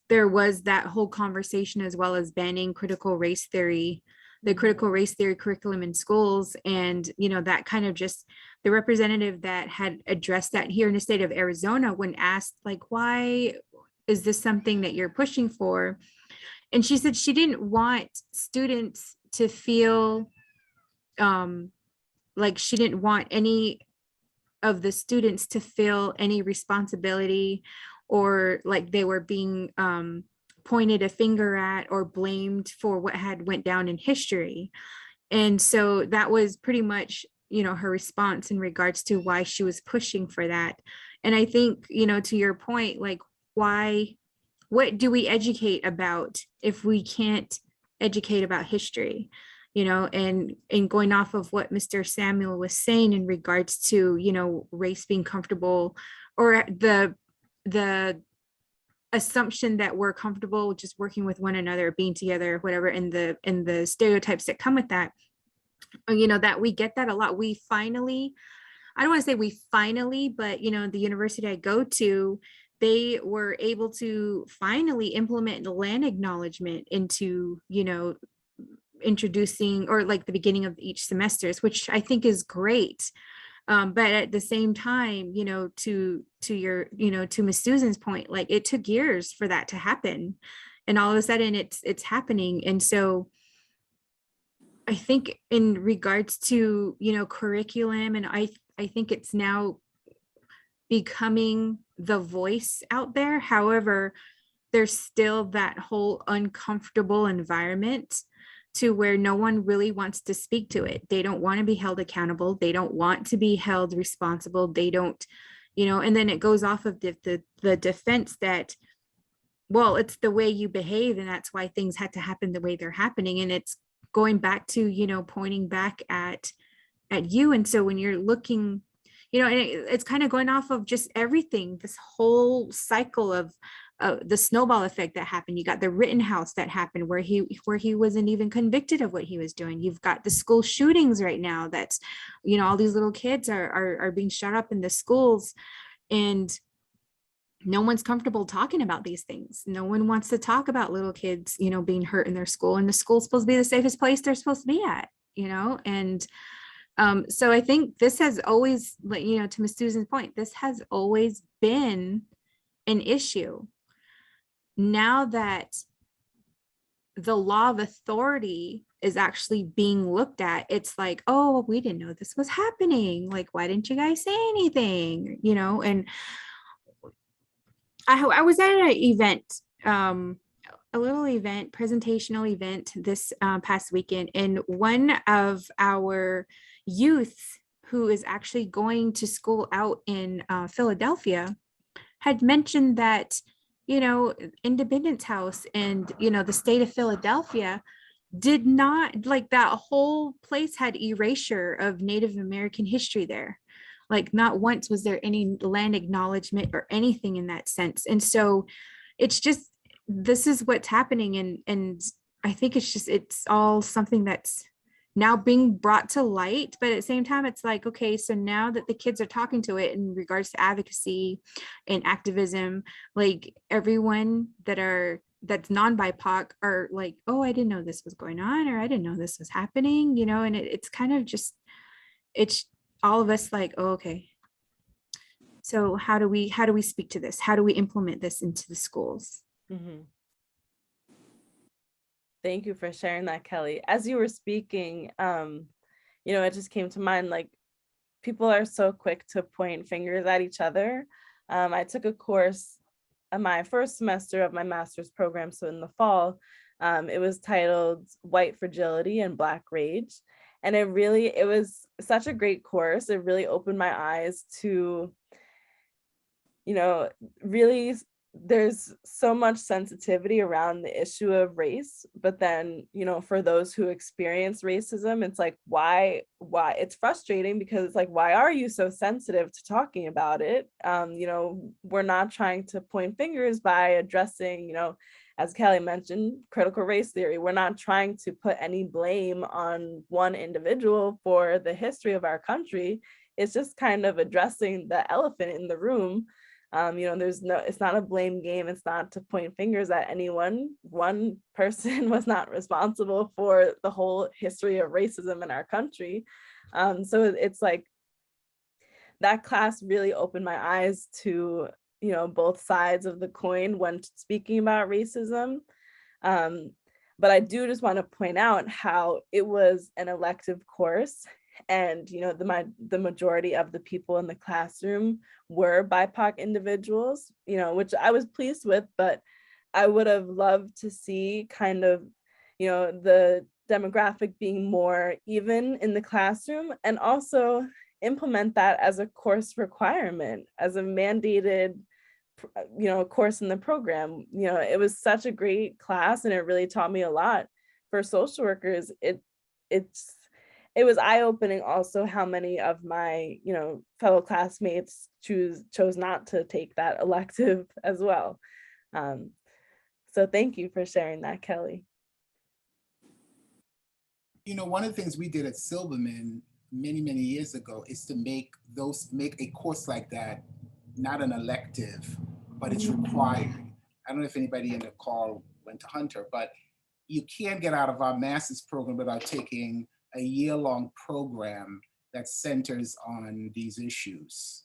[SPEAKER 11] there was that whole conversation as well as banning critical race theory, the critical race theory curriculum in schools. And, you know, that kind of just the representative that had addressed that here in the state of Arizona, when asked like, why is this something that you're pushing for? And she said she didn't want students to feel like she didn't want any of the students to feel any responsibility or like they were being pointed a finger at or blamed for what had went down in history. And so that was pretty much, you know, her response in regards to why she was pushing for that. And I think, you know, to your point, like, what do we educate about if we can't educate about history? You know, and going off of what Mr. Samuel was saying in regards to, you know, race being comfortable, or the assumption that we're comfortable just working with one another, being together, whatever, and the stereotypes that come with that. that we get that a lot. We finally, I don't want to say we finally, but the university I go to, they were able to finally implement the land acknowledgement into, introducing, or like the beginning of each semesters, which I think is great. But at the same time, to your, to Miss Susan's point, like it took years for that to happen. And all of a sudden it's happening. And so I think in regards to, curriculum, and I think it's now becoming the voice out there. However, there's still that whole uncomfortable environment to where no one really wants to speak to it. They don't want to be held accountable. They don't want to be held responsible. They don't, and then it goes off of the defense that, well, it's the way you behave, and that's why things had to happen the way they're happening. And it's going back to, pointing back at you. And so when you're looking, and it's kind of going off of just everything, this whole cycle of the snowball effect that happened. You got the Rittenhouse that happened where he wasn't even convicted of what he was doing. You've got the school shootings right now that's, all these little kids are being shot up in the schools, and no one's comfortable talking about these things. No one wants to talk about little kids, being hurt in their school, and the school's supposed to be the safest place they're supposed to be at, and so I think this has always, to Ms. Susan's point, this has always been an issue. Now that the law of authority is actually being looked at, it's like, oh, we didn't know this was happening. Like, why didn't you guys say anything? And I was at an event, a little event, presentational event this past weekend, and one of our youth who is actually going to school out in Philadelphia had mentioned that, Independence House and, the state of Philadelphia did not, like, that whole place had erasure of Native American history there. Like, not once was there any land acknowledgement or anything in that sense. And so it's just, this is what's happening. And I think it's all something that's now being brought to light. But at the same time, it's like, okay, so now that the kids are talking to it in regards to advocacy and activism, like everyone that's non-BIPOC are like, oh, I didn't know this was going on, or I didn't know this was happening, and it's kind of just, it's all of us like, oh, okay. So how do we speak to this? How do we implement this into the schools?
[SPEAKER 1] Mm-hmm. Thank you for sharing that, Kelly. As you were speaking, it just came to mind, like, people are so quick to point fingers at each other. I took a course in my first semester of my master's program, so in the fall. It was titled White Fragility and Black Rage. And it was such a great course. It really opened my eyes to, really, there's so much sensitivity around the issue of race, but then, for those who experience racism, it's like, why it's frustrating, because it's like, why are you so sensitive to talking about it? We're not trying to point fingers by addressing, as Kelly mentioned, critical race theory. We're not trying to put any blame on one individual for the history of our country. It's just kind of addressing the elephant in the room. It's not a blame game. It's not to point fingers at anyone. One person was not responsible for the whole history of racism in our country. So it's like, that class really opened my eyes to, both sides of the coin when speaking about racism. But I do just want to point out how it was an elective course, and the majority of the people in the classroom were BIPOC individuals, which I was pleased with, but I would have loved to see kind of, the demographic being more even in the classroom, and also implement that as a course requirement, as a mandated course in the program. It was such a great class, and it really taught me a lot. For social workers, it was eye-opening also how many of my fellow classmates chose not to take that elective as well. So thank you for sharing that, Kelly.
[SPEAKER 10] You know, one of the things we did at Silverman many, many years ago is to make a course like that not an elective, but it's required. I don't know if anybody in the call went to Hunter, but you can't get out of our master's program without taking a year-long program that centers on these issues.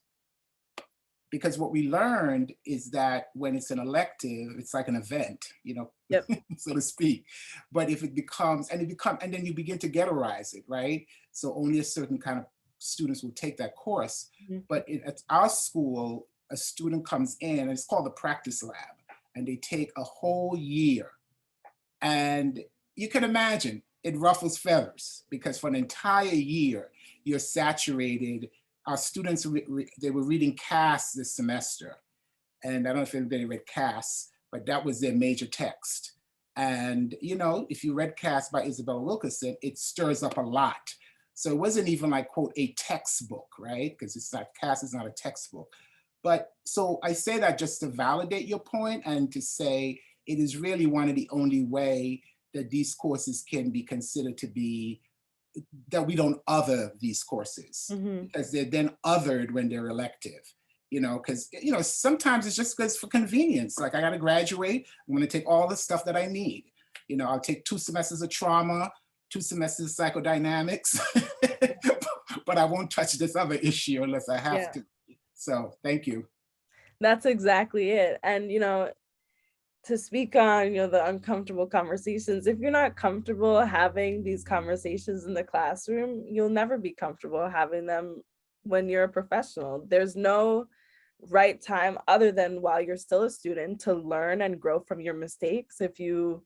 [SPEAKER 10] Because what we learned is that when it's an elective, it's like an event, you know,
[SPEAKER 1] Yep.
[SPEAKER 10] so to speak. But if it becomes, and then you begin to ghettoize it, right? So only a certain kind of students will take that course. But at our school, a student comes in, and it's called the practice lab, and they take a whole year. And you can imagine it ruffles feathers because for an entire year, you're saturated. Our students, they were reading Cass this semester. And I don't know if anybody read Cass, but that was their major text. And, you know, if you read Cass by Isabella Wilkerson, it stirs up a lot. So it wasn't even like, quote, a textbook, right? Because it's not, Cass is not a textbook. But so I say that just to validate your point and to say it is really one of the only way that these courses can be considered to be, that we don't other these courses because they're then othered when they're elective, you know, because, you know, sometimes it's just because for convenience, like I got to graduate, I'm going to take all the stuff that I need. You know, I'll take 2 semesters of trauma, 2 semesters of psychodynamics, but I won't touch this other issue unless I have to. So thank you.
[SPEAKER 1] That's exactly it. And, you know, to speak on, you know, the uncomfortable conversations, if you're not comfortable having these conversations in the classroom, you'll never be comfortable having them when you're a professional. There's no right time other than while you're still a student to learn and grow from your mistakes. If you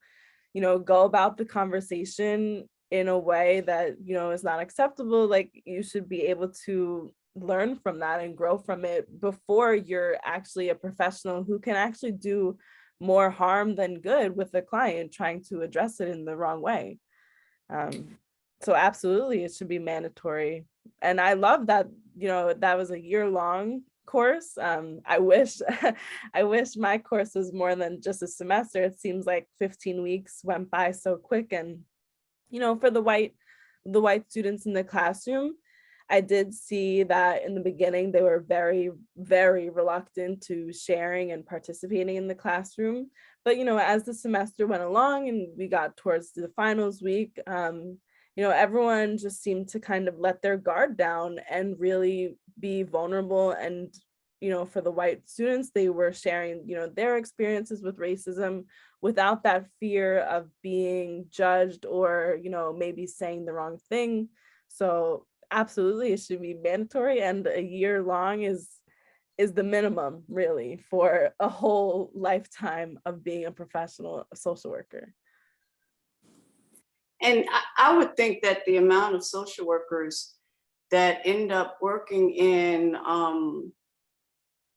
[SPEAKER 1] know, go about the conversation in a way that, you know, is not acceptable, like you should be able to learn from that and grow from it before you're actually a professional who can actually do more harm than good with the client trying to address it in the wrong way. So absolutely, it should be mandatory. And I love that, you know, that was a year-long course. I wish I wish my course was more than just a semester. It seems like 15 weeks went by so quick. And, you know, for the white students in the classroom, I did see that in the beginning, they were very, very reluctant to sharing and participating in the classroom. But, you know, as the semester went along and we got towards the finals week, you know, everyone just seemed to kind of let their guard down and really be vulnerable. And, you know, for the white students, they were sharing, you know, their experiences with racism without that fear of being judged or, you know, maybe saying the wrong thing. So absolutely, it should be mandatory, and a year long is the minimum really for a whole lifetime of being a professional social worker.
[SPEAKER 9] And I would think that the amount of social workers that end up working in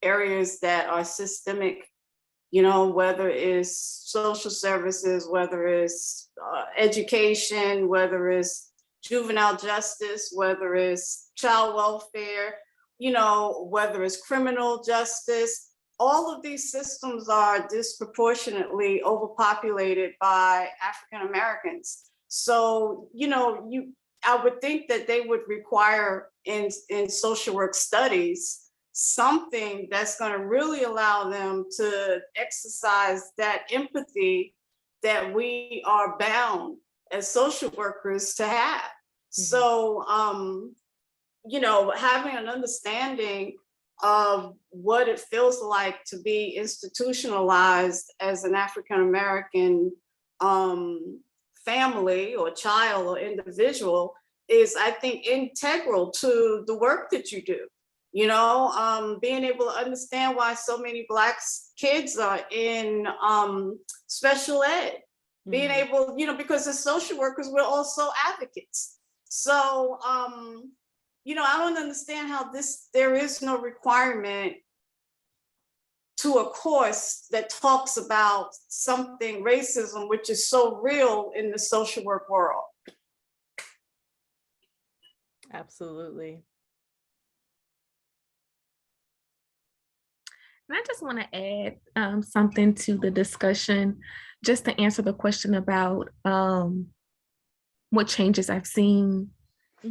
[SPEAKER 9] areas that are systemic, you know, whether it's social services, whether it's education, whether it's juvenile justice, whether it's child welfare, you know, whether it's criminal justice, all of these systems are disproportionately overpopulated by African Americans. So, you know, I would think that they would require in social work studies something that's going to really allow them to exercise that empathy that we are bound as social workers to have. So, you know, having an understanding of what it feels like to be institutionalized as an African American family or child or individual is, I think, integral to the work that you do. You know, being able to understand why so many Black kids are in special ed, being able, you know, because as social workers, we're also advocates. So, you know, I don't understand how there is no requirement to a course that talks about something, racism, which is so real in the social work world.
[SPEAKER 1] Absolutely.
[SPEAKER 12] And I just want to add something to the discussion, just to answer the question about what changes I've seen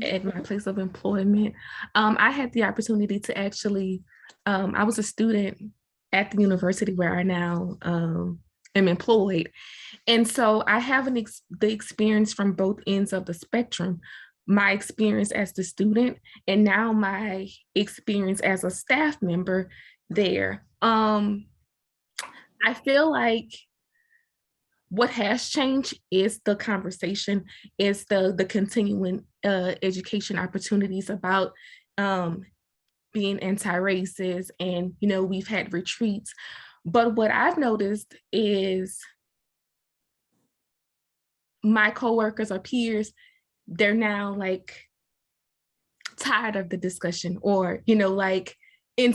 [SPEAKER 12] at my place of employment. I had the opportunity to actually, I was a student at the university where I now am employed. And so I have the experience from both ends of the spectrum, my experience as the student and now my experience as a staff member there. I feel like what has changed is the conversation, is the continuing education opportunities about being anti-racist, and we've had retreats. But what I've noticed is my coworkers or peers, they're now like tired of the discussion, or like in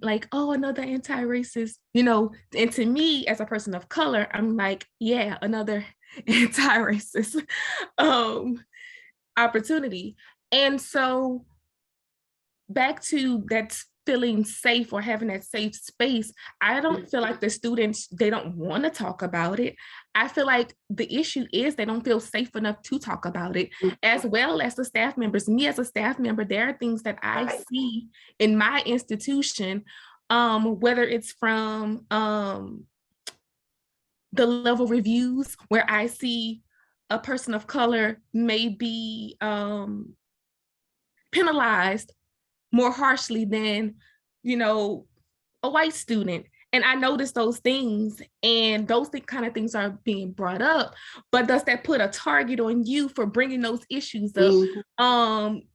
[SPEAKER 12] like, oh, another anti-racist, and to me as a person of color, I'm like, yeah, another anti-racist opportunity. And so back to that feeling safe or having that safe space, I don't feel like the students, they don't want to talk about it. I feel like the issue is they don't feel safe enough to talk about it, as well as the staff members. Me as a staff member, there are things that I see in my institution, whether it's from the level reviews where I see a person of color may be penalized more harshly than, a white student. And I notice those things, and those kind of things are being brought up. But does that put a target on you for bringing those issues up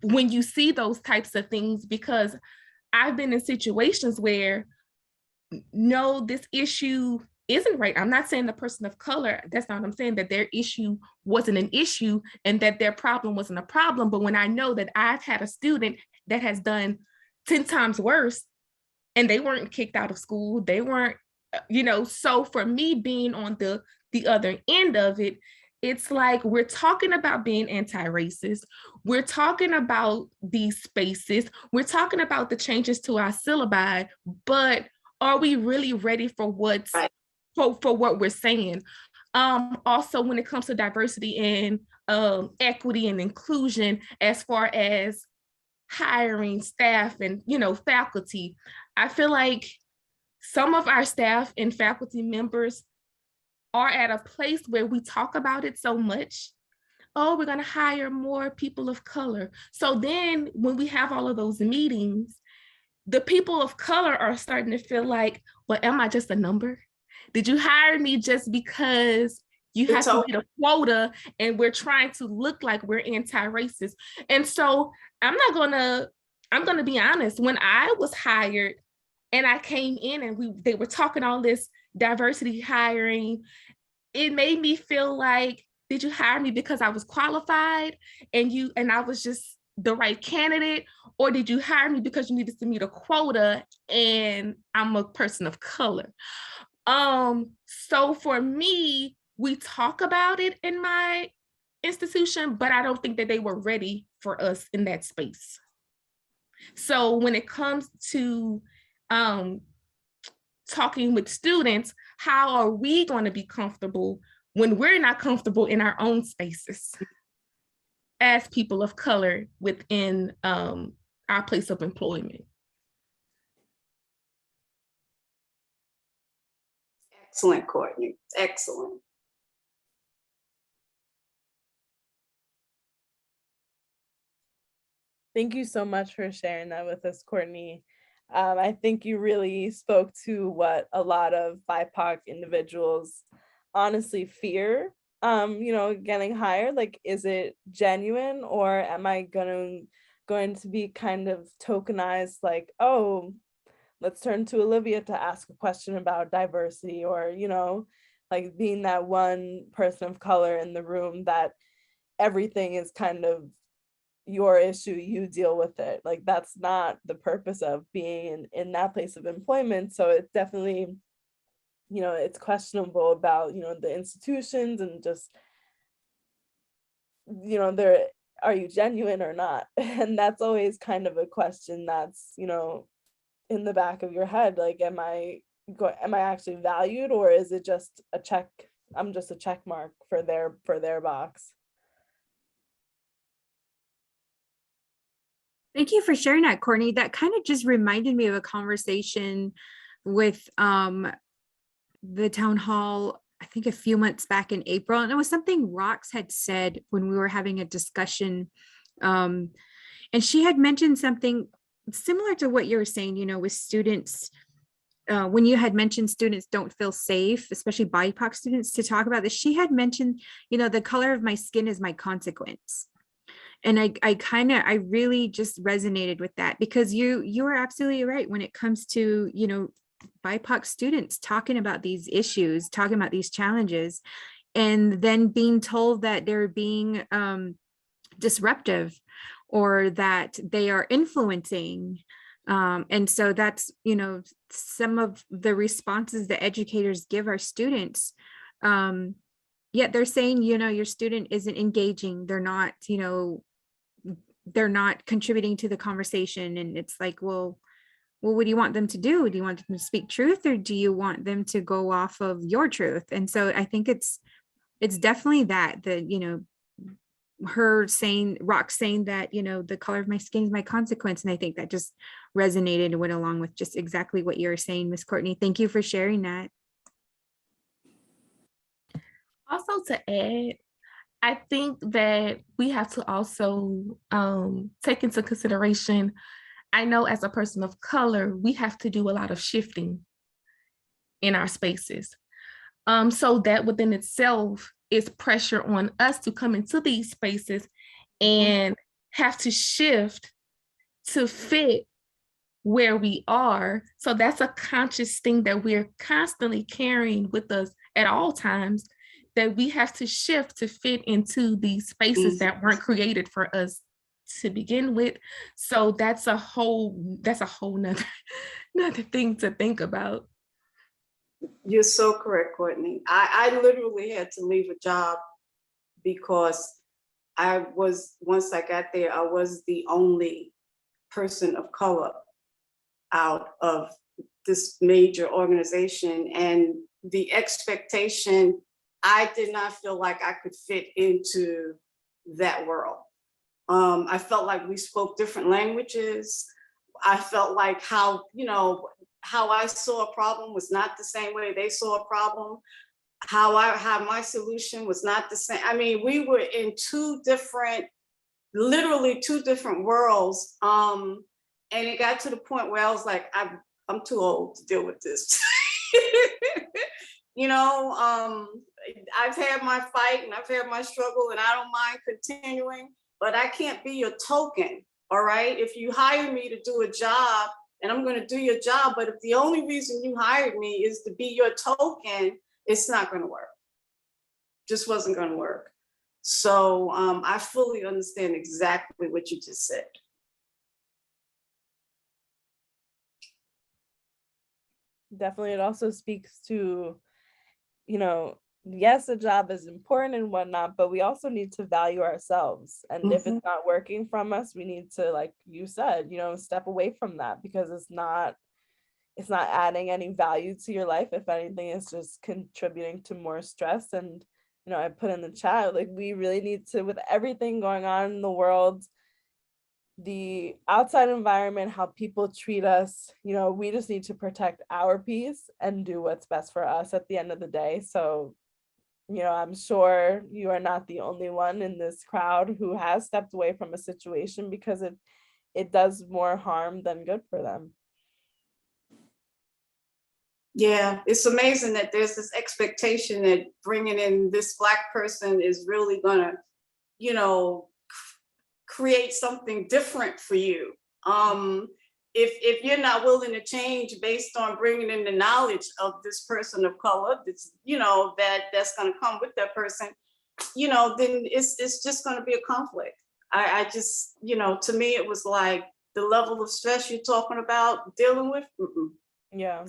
[SPEAKER 12] when you see those types of things? Because I've been in situations where, no, this issue isn't right. I'm not saying the person of color, that's not what I'm saying, that their issue wasn't an issue and that their problem wasn't a problem. But when I know that I've had a student that has done 10 times worse and they weren't kicked out of school, they weren't, so for me being on the other end of it, it's like we're talking about being anti-racist. We're talking about these spaces. We're talking about the changes to our syllabi, but are we really ready for what's for what we're saying? Also, when it comes to diversity and equity and inclusion, as far as hiring staff and faculty, I feel like some of our staff and faculty members are at a place where we talk about it so much. Oh, we're going to hire more people of color. So then when we have all of those meetings, the people of color are starting to feel like, well, am I just a number? Did you hire me just because you have to meet a quota and we're trying to look like we're anti-racist? And so I'm going to be honest, when I was hired and I came in and they were talking all this diversity hiring, it made me feel like, did you hire me because I was qualified and I was just the right candidate? Or did you hire me because you needed to meet a quota and I'm a person of color? So for me, we talk about it in my institution, but I don't think that they were ready for us in that space. So when it comes to talking with students, how are we going to be comfortable when we're not comfortable in our own spaces as people of color within our place of employment?
[SPEAKER 9] Excellent, Courtney. Excellent.
[SPEAKER 1] Thank you so much for sharing that with us, Courtney. I think you really spoke to what a lot of BIPOC individuals honestly fear, getting hired. Like, is it genuine, or am I going to be kind of tokenized, like, oh, let's turn to Olivia to ask a question about diversity, or, like being that one person of color in the room that everything is kind of your issue, you deal with it. Like, that's not the purpose of being in that place of employment. So it's definitely, it's questionable about, the institutions, and just, are you genuine or not? And that's always kind of a question that's, in the back of your head. Like, am I actually valued, or is it just a check? I'm just a check mark for their box.
[SPEAKER 11] Thank you for sharing that, Courtney. That kind of just reminded me of a conversation with the town hall, I think a few months back in April. And it was something Rox had said when we were having a discussion. And she had mentioned something similar to what you were saying, you know, with students, when you had mentioned students don't feel safe, especially BIPOC students, to talk about this. She had mentioned, you know, the color of my skin is my consequence. And I really just resonated with that, because you are absolutely right when it comes to, you know, BIPOC students talking about these issues, talking about these challenges, and then being told that they're being disruptive or that they are influencing. And so that's, you know, some of the responses that educators give our students. Yet they're saying, you know, your student isn't engaging, they're not, you know, they're not contributing to the conversation. And it's like, well, what do you want them to do? Do you want them to speak truth, or do you want them to go off of your truth? And so I think it's definitely that, you know, Rox saying that, you know, the color of my skin is my consequence. And I think that just resonated and went along with just exactly what you were saying, Miss Courtney. Thank you for sharing that.
[SPEAKER 12] Also, to add, I think that we have to also take into consideration, I know as a person of color, we have to do a lot of shifting in our spaces. So that within itself is pressure on us to come into these spaces and have to shift to fit where we are. So that's a conscious thing that we're constantly carrying with us at all times, that we have to shift to fit into these spaces that weren't created for us to begin with. So that's a whole nother thing to think about.
[SPEAKER 9] You're so correct, Courtney. I literally had to leave a job because once I got there, I was the only person of color out of this major organization. And the expectation, I did not feel like I could fit into that world. I felt like we spoke different languages. I felt like how I saw a problem was not the same way they saw a problem. How my solution was not the same. I mean, we were in literally two different worlds. And it got to the point where I was like, I'm too old to deal with this. You know, I've had my fight and I've had my struggle, and I don't mind continuing, but I can't be your token. All right. If you hire me to do a job, and I'm going to do your job, but if the only reason you hired me is to be your token, it's not going to work. Just wasn't going to work. So I fully understand exactly what you just said.
[SPEAKER 1] Definitely. It also speaks to, you know, yes, a job is important and whatnot, but we also need to value ourselves. And if it's not working from us, we need to, like you said, you know, step away from that, because it's not adding any value to your life. If anything, it's just contributing to more stress. And, you know, I put in the chat, like, we really need to, with everything going on in the world, the outside environment, how people treat us, you know, we just need to protect our peace and do what's best for us at the end of the day. So, you know, I'm sure you are not the only one in this crowd who has stepped away from a situation, because it does more harm than good for them.
[SPEAKER 9] Yeah, it's amazing that there's this expectation that bringing in this Black person is really gonna, you know, create something different for you. If you're not willing to change based on bringing in the knowledge of this person of color, that's, you know, that's going to come with that person, you know, then it's just going to be a conflict. I just, you know, to me, it was like the level of stress you're talking about dealing with.
[SPEAKER 1] Yeah.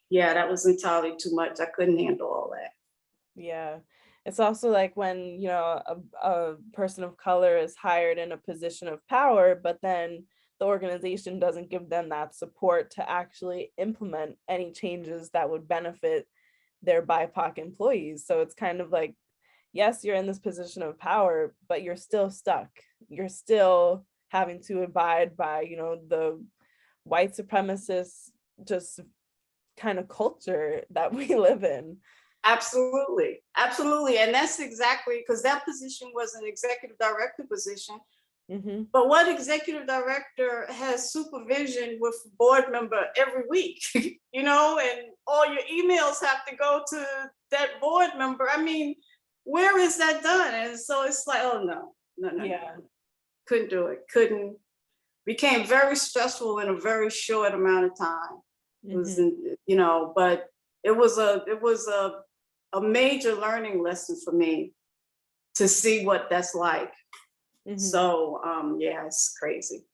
[SPEAKER 9] Yeah, that was entirely too much. I couldn't handle all that.
[SPEAKER 1] Yeah. It's also like when, you know, a person of color is hired in a position of power, but then the organization doesn't give them that support to actually implement any changes that would benefit their BIPOC employees. So it's kind of like, yes, you're in this position of power, but you're still stuck. You're still having to abide by, the white supremacist just kind of culture that we live in.
[SPEAKER 9] Absolutely. Absolutely. And that's exactly because that position was an executive director position.
[SPEAKER 1] Mm-hmm.
[SPEAKER 9] But what executive director has supervision with a board member every week, and all your emails have to go to that board member? I mean, where is that done? And so it's like, oh, no.
[SPEAKER 1] Yeah.
[SPEAKER 9] Couldn't do it. Became very stressful in a very short amount of time. It was, but it was a major learning lesson for me to see what that's like.
[SPEAKER 1] Mm-hmm.
[SPEAKER 9] So yeah, it's crazy.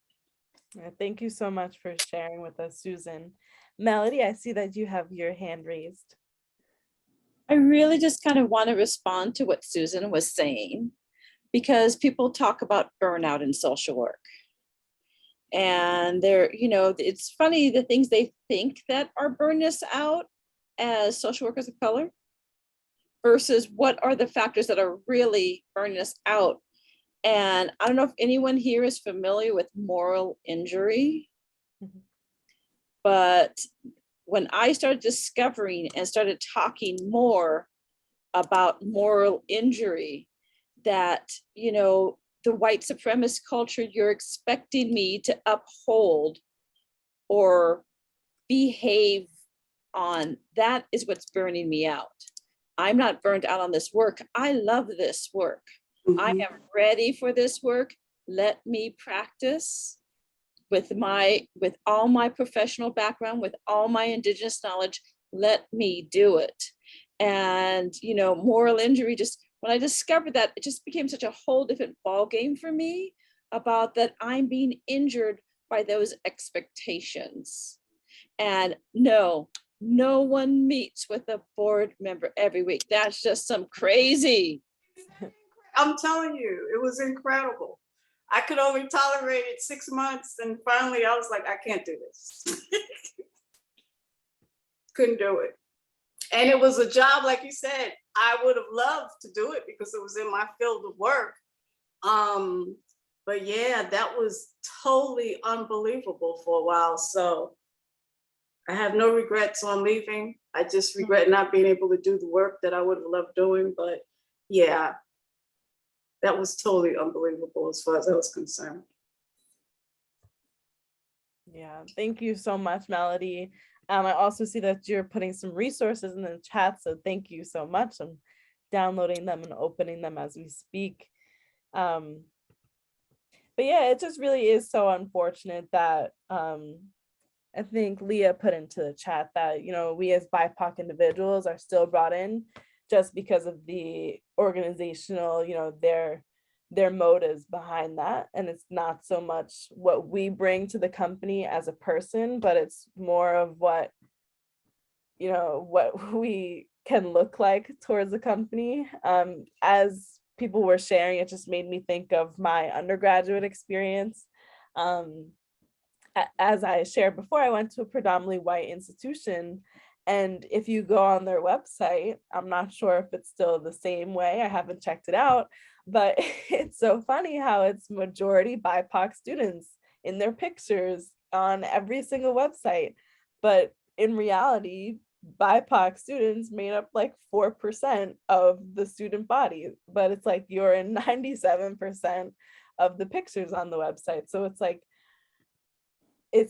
[SPEAKER 1] Thank you so much for sharing with us, Susan. Melody, I see that you have your hand raised.
[SPEAKER 2] I really just kind of want to respond to what Susan was saying, because people talk about burnout in social work. And it's funny the things they think that are burning us out as social workers of color versus what are the factors that are really burning us out. And I don't know if anyone here is familiar with moral injury, but when I started discovering and started talking more about moral injury, that, the white supremacist culture you're expecting me to uphold or behave on, that is what's burning me out. I'm not burned out on this work. I love this work. I am ready for this work. Let me practice with all my professional background, with all my Indigenous knowledge. Let me do it. And, moral injury, just when I discovered that, it just became such a whole different ball game for me about that I'm being injured by those expectations. And no one meets with a board member every week. That's just some crazy.
[SPEAKER 9] I'm telling you, it was incredible. I could only tolerate it 6 months, and finally I was like, I can't do this. Couldn't do it. And it was a job, like you said, I would have loved to do it because it was in my field of work. But yeah, that was totally unbelievable for a while. So I have no regrets on leaving. I just regret not being able to do the work that I would have loved doing. But yeah, that was totally unbelievable as far as I was concerned.
[SPEAKER 1] Yeah, thank you so much, Melody. I also see that you're putting some resources in the chat, so thank you so much. I'm downloading them and opening them as we speak. But yeah, it just really is so unfortunate that I think Leah put into the chat that, we as BIPOC individuals are still brought in just because of the organizational, their motives behind that. And it's not so much what we bring to the company as a person, but it's more of what we can look like towards the company. As people were sharing, it just made me think of my undergraduate experience. As I shared before, I went to a predominantly white institution. And if you go on their website, I'm not sure if it's still the same way. I haven't checked it out, but it's so funny how it's majority BIPOC students in their pictures on every single website. But in reality, BIPOC students made up like 4% of the student body, but it's like you're in 97% of the pictures on the website. So it's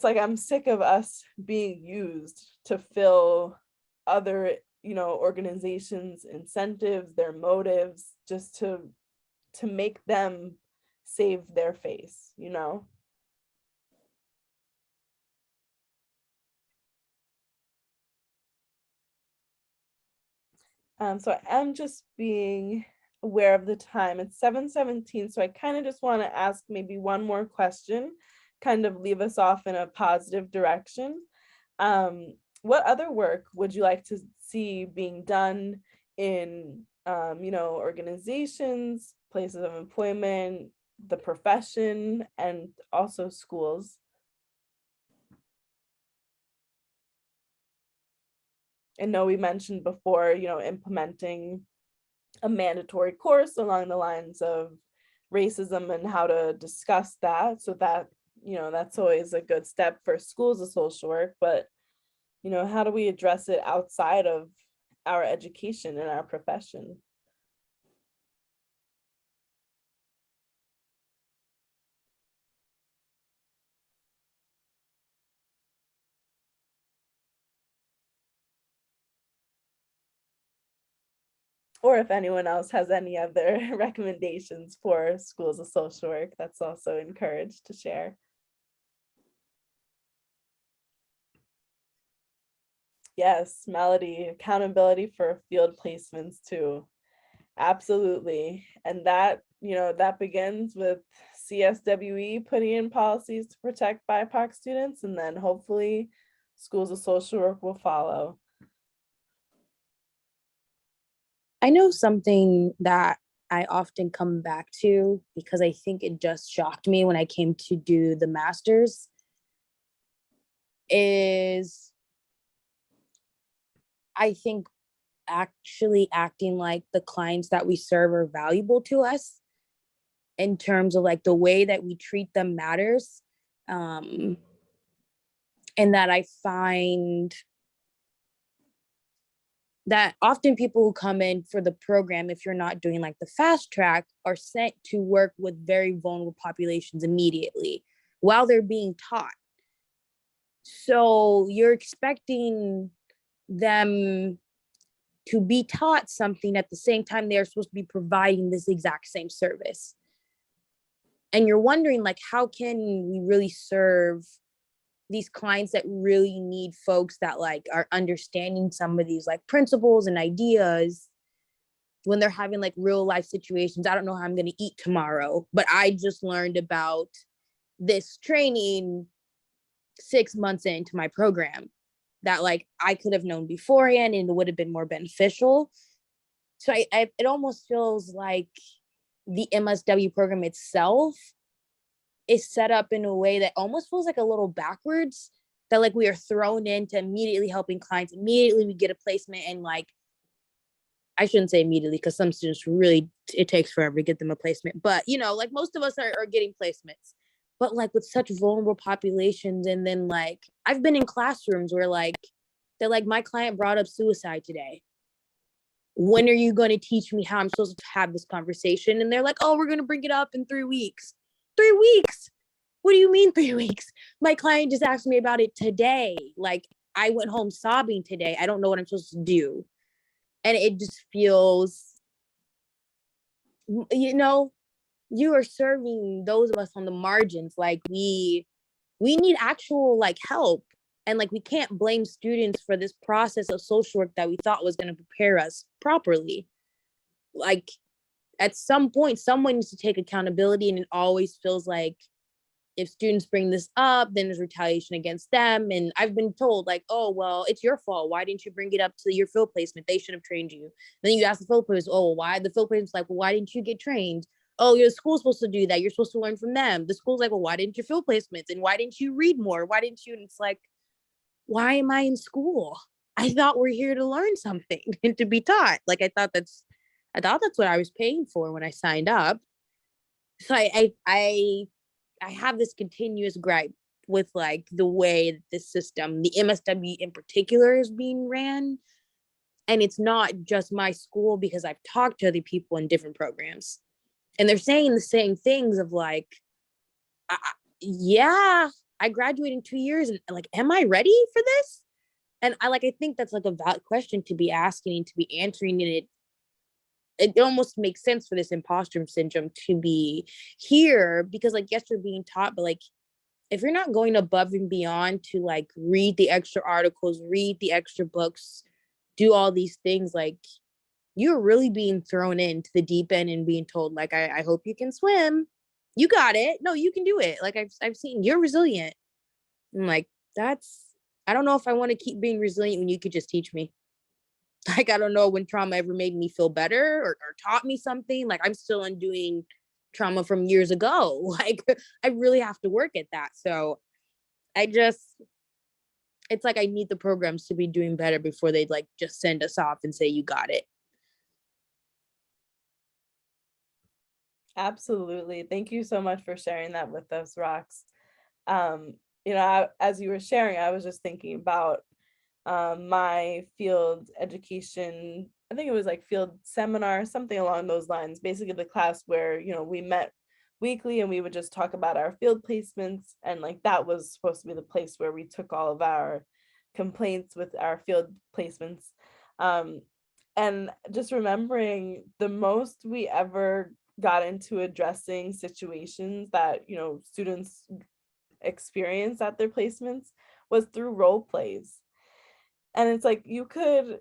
[SPEAKER 1] like I'm sick of us being used to fill other, organizations' incentives, their motives, just to make them save their face, So I'm just being aware of the time. It's 7:17, so I kind of just want to ask maybe one more question, kind of leave us off in a positive direction. What other work would you like to see being done in, organizations, places of employment, the profession, and also schools? I know we mentioned before, implementing a mandatory course along the lines of racism and how to discuss that. So that, that's always a good step for schools of social work. But, how do we address it outside of our education and our profession? Or if anyone else has any other recommendations for schools of social work, that's also encouraged to share. Yes, Melody, accountability for field placements too. Absolutely. And that, that begins with CSWE putting in policies to protect BIPOC students, and then hopefully schools of social work will follow.
[SPEAKER 13] I know something that I often come back to because I think it just shocked me when I came to do the master's is I think actually acting like the clients that we serve are valuable to us in terms of like the way that we treat them matters. And that I find that often people who come in for the program, if you're not doing like the fast track, are sent to work with very vulnerable populations immediately while they're being taught. So you're expecting them to be taught something at the same time they're supposed to be providing this exact same service. And you're wondering, like, how can we really serve these clients that really need folks that like are understanding some of these like principles and ideas when they're having like real life situations. I don't know how I'm going to eat tomorrow, but I just learned about this training 6 months into my program that like I could have known beforehand and it would have been more beneficial. So it almost feels like the MSW program itself is set up in a way that almost feels like a little backwards, that like we are thrown into immediately helping clients. Immediately we get a placement, and like, I shouldn't say immediately because some students really, it takes forever to get them a placement. But, like most of us are getting placements. But like with such vulnerable populations, and then like, I've been in classrooms where like, they're like, my client brought up suicide today. When are you going to teach me how I'm supposed to have this conversation? And they're like, oh, we're going to bring it up in 3 weeks. 3 weeks? What do you mean 3 weeks? My client just asked me about it today. Like, I went home sobbing today. I don't know what I'm supposed to do. And it just feels, you are serving those of us on the margins. Like we need actual like help. And like, we can't blame students for this process of social work that we thought was going to prepare us properly. Like, at some point, someone needs to take accountability, and it always feels like if students bring this up, then there's retaliation against them. And I've been told like, oh, well, it's your fault. Why didn't you bring it up to your field placement? They should have trained you. Then you ask the field placement, oh, why? The field placement's like, well, why didn't you get trained? Oh, your school's supposed to do that. You're supposed to learn from them. The school's like, well, why didn't you field placements? And why didn't you read more? Why didn't you? And it's like, why am I in school? I thought we're here to learn something and to be taught. Like, I thought that's what I was paying for when I signed up. So I have this continuous gripe with like the way that this system, the MSW in particular, is being ran. And it's not just my school, because I've talked to other people in different programs, and they're saying the same things of like, yeah, I graduated in 2 years, and like, am I ready for this? And I think that's like a valid question to be asking and to be answering. And it almost makes sense for this imposter syndrome to be here, because like, yes, you're being taught, but like, if you're not going above and beyond to like read the extra articles, read the extra books, do all these things, like, you're really being thrown into the deep end and being told like, I hope you can swim. You got it. No, you can do it. Like, I've seen you're resilient. I'm like, I don't know if I want to keep being resilient when you could just teach me. Like, I don't know when trauma ever made me feel better or taught me something. Like, I'm still undoing trauma from years ago. Like, I really have to work at that. So it's like, I need the programs to be doing better before they like just send us off and say, you got it.
[SPEAKER 1] Absolutely. Thank you so much for sharing that with us, Rox. As you were sharing, I was just thinking about my field education. I think it was like field seminar, something along those lines. Basically, the class where we met weekly and we would just talk about our field placements, and like that was supposed to be the place where we took all of our complaints with our field placements. Um, and just remembering the most we ever got into addressing situations that students experience at their placements was through role plays. And it's like you could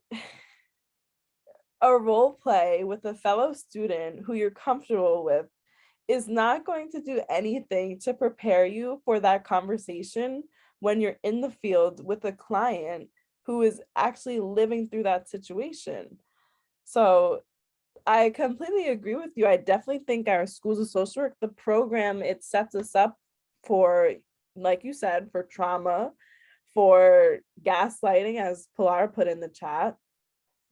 [SPEAKER 1] a role play with a fellow student who you're comfortable with is not going to do anything to prepare you for that conversation when you're in the field with a client who is actually living through that situation. So I completely agree with you. I definitely think our schools of social work, the program, it sets us up for, like you said, for trauma, for gaslighting, as Pilar put in the chat.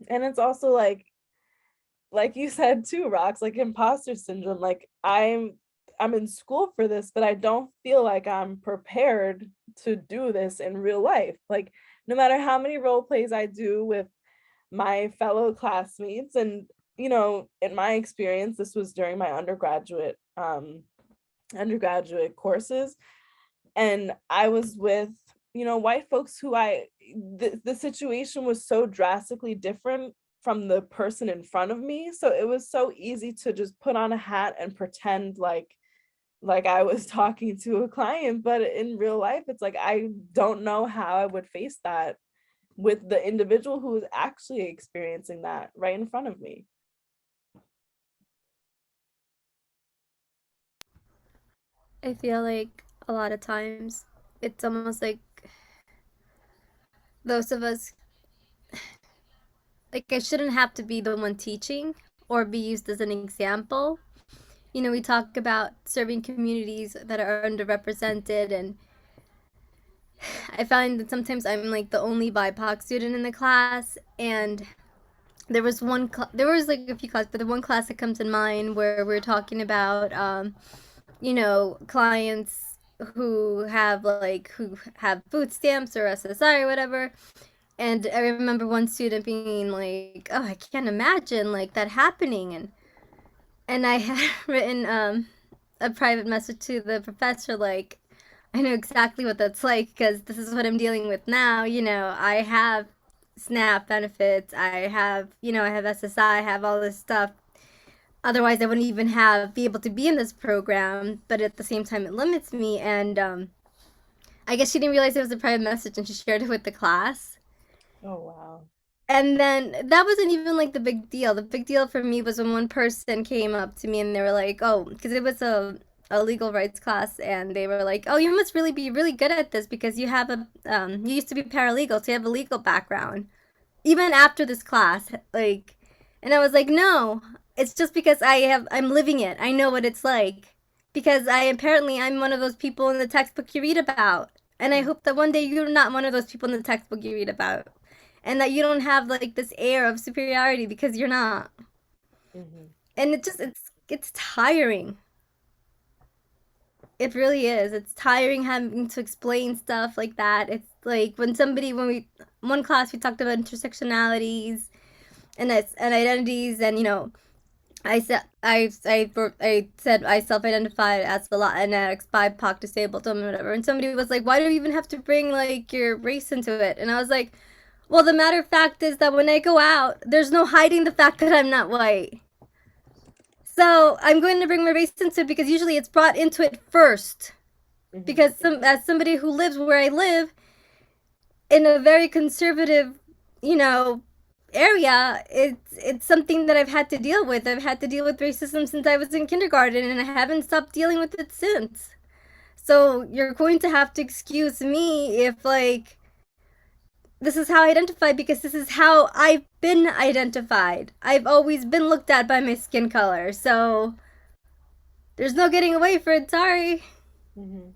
[SPEAKER 1] And it's also like you said too, Rox, like imposter syndrome. Like I'm in school for this, but I don't feel like I'm prepared to do this in real life. Like no matter how many role plays I do with my fellow classmates, and in my experience, this was during my undergraduate courses, and I was with white folks who the situation was so drastically different from the person in front of me, so it was so easy to just put on a hat and pretend like I was talking to a client. But in real life, it's like I don't know how I would face that with the individual who is actually experiencing that right in front of me.
[SPEAKER 8] I feel like a lot of times it's almost like those of us, like I shouldn't have to be the one teaching or be used as an example. We talk about serving communities that are underrepresented, and I find that sometimes I'm like the only BIPOC student in the class, and there was there was like a few classes, but the one class that comes in mind where we're talking about clients who have food stamps or SSI or whatever. And I remember one student being like, "Oh, I can't imagine like that happening." And I had written a private message to the professor like, I know exactly what that's like because this is what I'm dealing with now. I have SNAP benefits. I have SSI. I have all this stuff. Otherwise, I wouldn't even be able to be in this program. But at the same time, it limits me. And I guess she didn't realize it was a private message, and she shared it with the class.
[SPEAKER 1] Oh wow.
[SPEAKER 8] And then that wasn't even like the big deal. The big deal for me was when one person came up to me and they were like, "Oh," because it was a legal rights class, and they were like, "Oh, you must really be really good at this because you have you used to be paralegal, so you have a legal background." Even after this class, like, and I was like, "No, it's just because I'm living it. I know what it's like because I'm one of those people in the textbook you read about, and I hope that one day you're not one of those people in the textbook you read about." And that you don't have like this air of superiority because you're not.
[SPEAKER 1] Mm-hmm.
[SPEAKER 8] And it's tiring. It really is. It's tiring having to explain stuff like that. It's like one class we talked about intersectionalities and identities, and I said I self-identified as a Latinx, BIPOC, disabled woman, whatever. And somebody was like, "Why do you even have to bring like your race into it?" And I was like, "Well, the matter of fact is that when I go out, there's no hiding the fact that I'm not white. So I'm going to bring my race into it because usually it's brought into it first.
[SPEAKER 1] Mm-hmm.
[SPEAKER 8] Because as somebody who lives where I live, in a very conservative, area, it's something that I've had to deal with. I've had to deal with racism since I was in kindergarten, and I haven't stopped dealing with it since. So you're going to have to excuse me if like this is how I identify because this is how I've been identified. I've always been looked at by my skin color. So there's no getting away from it. Sorry.
[SPEAKER 1] Mm-hmm.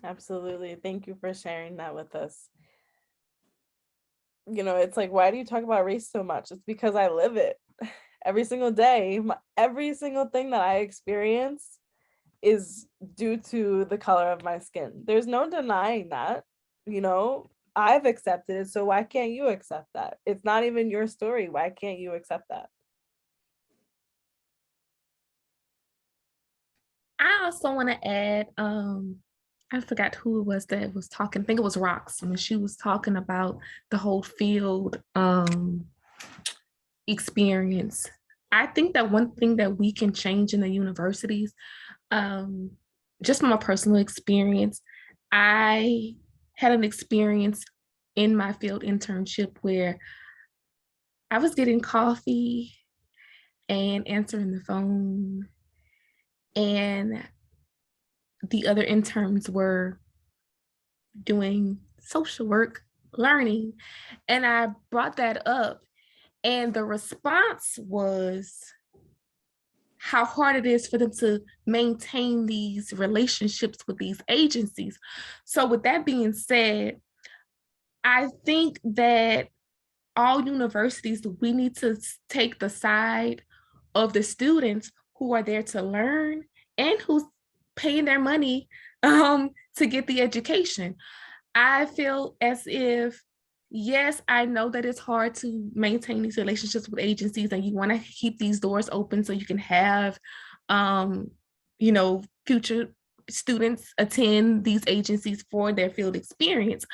[SPEAKER 1] Absolutely. Thank you for sharing that with us. you know, it's like, why do you talk about race so much? It's because I live it every single day. Every single thing that I experience is due to the color of my skin. There's no denying that, you know, I've accepted it. So why can't you accept that? It's not even your story. Why can't you accept that?
[SPEAKER 12] I also want to add, I forgot who it was that was talking. I think it was Rox when she was talking about the whole field experience. I think that one thing that we can change in the universities, just from a personal experience, I had an experience in my field internship where I was getting coffee and answering the phone, and the other interns were doing social work, learning. And I brought that up, and the response was how hard it is for them to maintain these relationships with these agencies. So, with that being said, I think that all universities, we need to take the side of the students who are there to learn and who's paying their money to get the education. I feel as if, yes, I know that it's hard to maintain these relationships with agencies, and you want to keep these doors open so you can have, you know, future students attend these agencies for their field experience.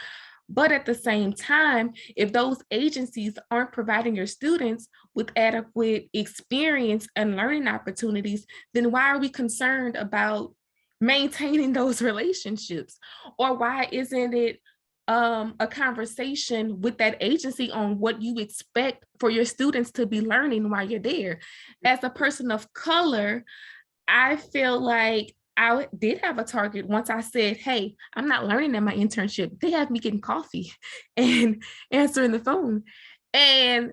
[SPEAKER 12] But at the same time, if those agencies aren't providing your students with adequate experience and learning opportunities, then why are we concerned about maintaining those relationships? Or why isn't it a conversation with that agency on what you expect for your students to be learning while you're there? As a person of color, I feel like I did have a target once I said, hey, I'm not learning at my internship. They have me getting coffee and answering the phone. And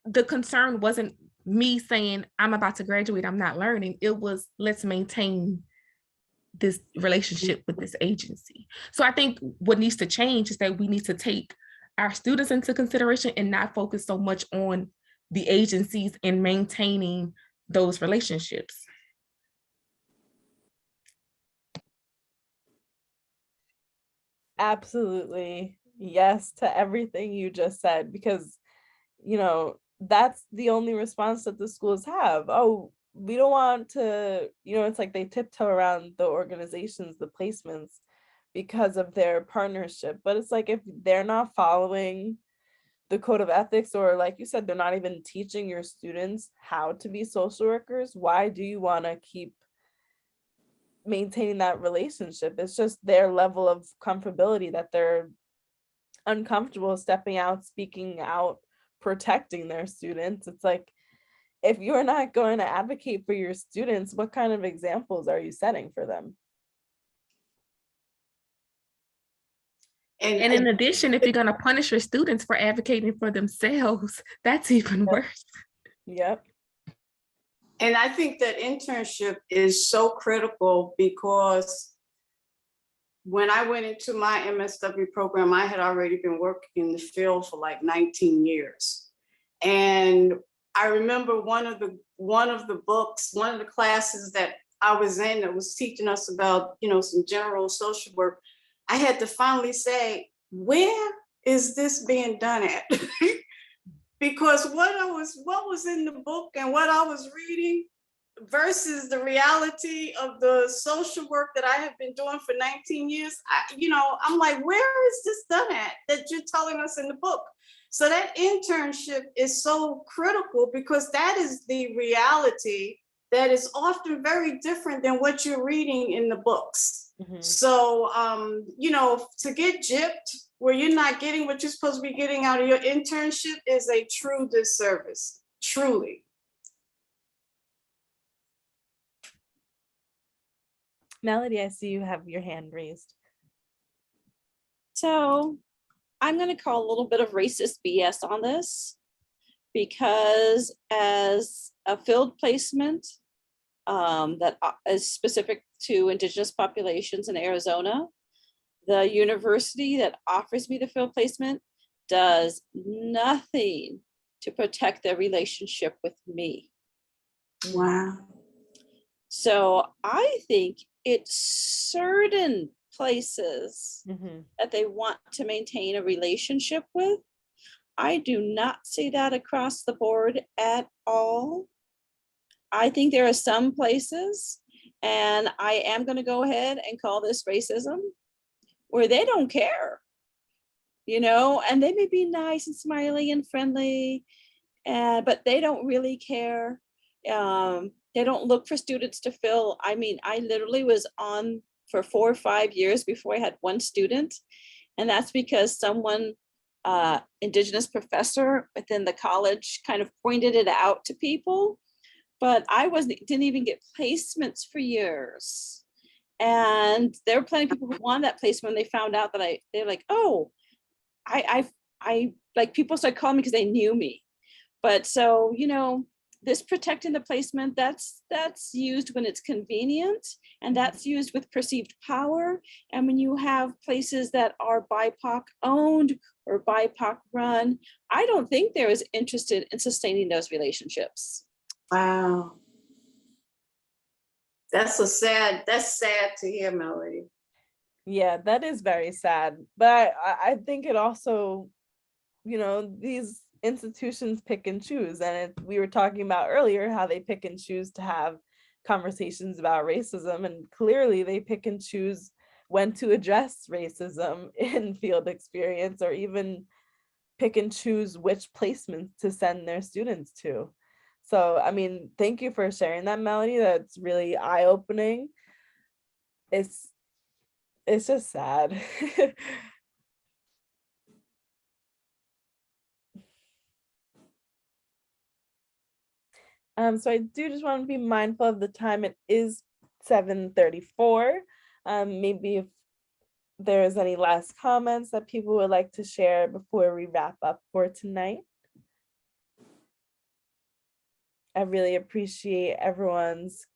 [SPEAKER 12] the concern wasn't me saying, I'm about to graduate, I'm not learning. It was, let's maintain this relationship with this agency. So I think what needs to change is that we need to take our students into consideration and not focus so much on the agencies and maintaining those relationships.
[SPEAKER 1] Absolutely. Yes to everything you just said, because, you know, that's the only response that the schools have. Oh, we don't want to, you know, it's like they tiptoe around the organizations, the placements, because of their partnership. But it's like, if they're not following the code of ethics, or like you said, they're not even teaching your students how to be social workers, why do you want to keep maintaining that relationship? It's just their level of comfortability that they're uncomfortable stepping out, speaking out, protecting their students. It's like, if you're not going to advocate for your students, what kind of examples are you setting for them?
[SPEAKER 12] And in addition, if you're going to punish your students for advocating for themselves, that's even worse.
[SPEAKER 1] Yep.
[SPEAKER 9] And I think that internship is so critical, because when I went into my MSW program, I had already been working in the field for like 19 years. And I remember one of the books, one of the classes that I was in that was teaching us about, you know, some general social work. I had to finally say, where is this being done at? Because what was in the book and what I was reading versus the reality of the social work that I have been doing for 19 years, I'm like, where is this done at that you're telling us in the book? So that internship is so critical, because that is the reality that is often very different than what you're reading in the books. Mm-hmm. So, to get gypped where you're not getting what you're supposed to be getting out of your internship is a true disservice, truly.
[SPEAKER 1] Melody, I see you have your hand raised.
[SPEAKER 2] So I'm going to call a little bit of racist BS on this, because as a field placement that is specific to Indigenous populations in Arizona, the university that offers me the field placement does nothing to protect their relationship with me.
[SPEAKER 9] Wow.
[SPEAKER 2] So I think it's certain places that they want to maintain a relationship with. I do not see that across the board at all. I think there are some places, and I am going to go ahead and call this racism, where they don't care, and they may be nice and smiley and friendly, but they don't really care. They don't look for students to fill. I mean, I literally was on for 4 or 5 years before I had one student. And that's because someone, Indigenous professor within the college, kind of pointed it out to people. But I didn't even get placements for years. And there were plenty of people who wanted that placement when they found out that they're like, oh, I like, people started calling me because they knew me. But so, this protecting the placement, that's used when it's convenient, and that's used with perceived power. And when you have places that are BIPOC owned or BIPOC run, I don't think they're as interested in sustaining those relationships.
[SPEAKER 9] Wow. That's sad to hear, Melody.
[SPEAKER 1] Yeah, that is very sad. But I think it also, these institutions pick and choose. And we were talking about earlier how they pick and choose to have conversations about racism. And clearly they pick and choose when to address racism in field experience, or even pick and choose which placements to send their students to. So, I mean, thank you for sharing that, Melody. That's really eye-opening. It's just sad. So I do just want to be mindful of the time. It is 7:34. Maybe if there's any last comments that people would like to share before we wrap up for tonight. I really appreciate everyone's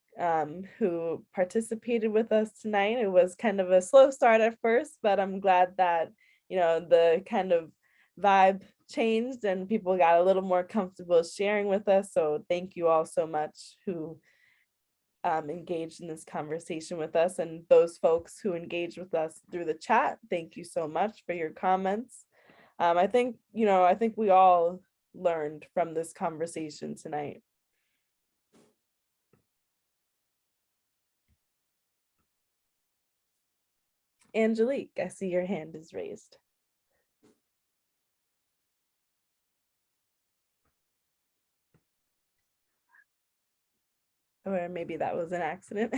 [SPEAKER 1] who participated with us tonight. It was kind of a slow start at first, but I'm glad that, the kind of vibe changed and people got a little more comfortable sharing with us. So thank you all so much who engaged in this conversation with us, and those folks who engaged with us through the chat. Thank you so much for your comments. I think we all learned from this conversation tonight. Angelique, I see your hand is raised. Or maybe that was an accident.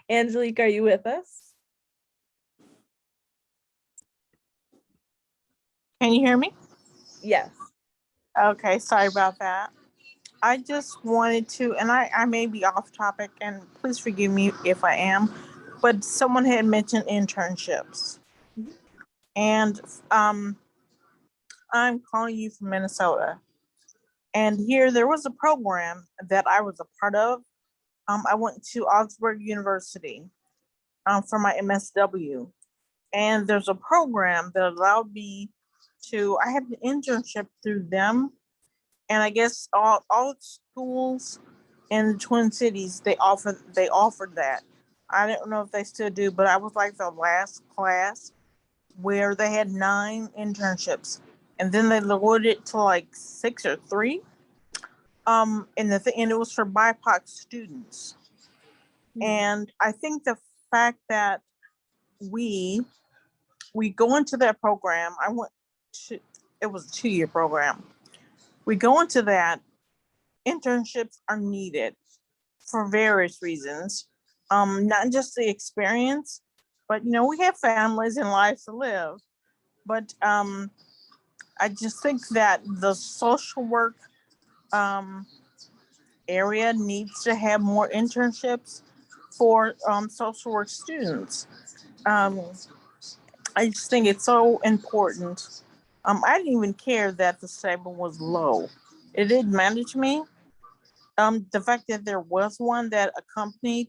[SPEAKER 1] Angelique, are you with us?
[SPEAKER 14] Can you hear me?
[SPEAKER 1] Yes.
[SPEAKER 14] Okay, sorry about that. I just wanted to, and I may be off topic, and please forgive me if I am, but someone had mentioned internships. And I'm calling you from Minnesota. And here there was a program that I was a part of. I went to Augsburg University for my MSW. And there's a program that allowed me I had an internship through them. And I guess all schools in the Twin Cities, they offered that. I don't know if they still do, but I was like the last class where they had 9 internships, and then they lowered it to like 6 or 3. And it was for BIPOC students. And I think the fact that we go into that program, it was a 2-year program. We go into that, internships are needed for various reasons. Not just the experience, but we have families and lives to live. But I just think that the social work area needs to have more internships for social work students. I just think it's so important. I didn't even care that the stipend was low. It didn't matter to me. The fact that there was one that accompanied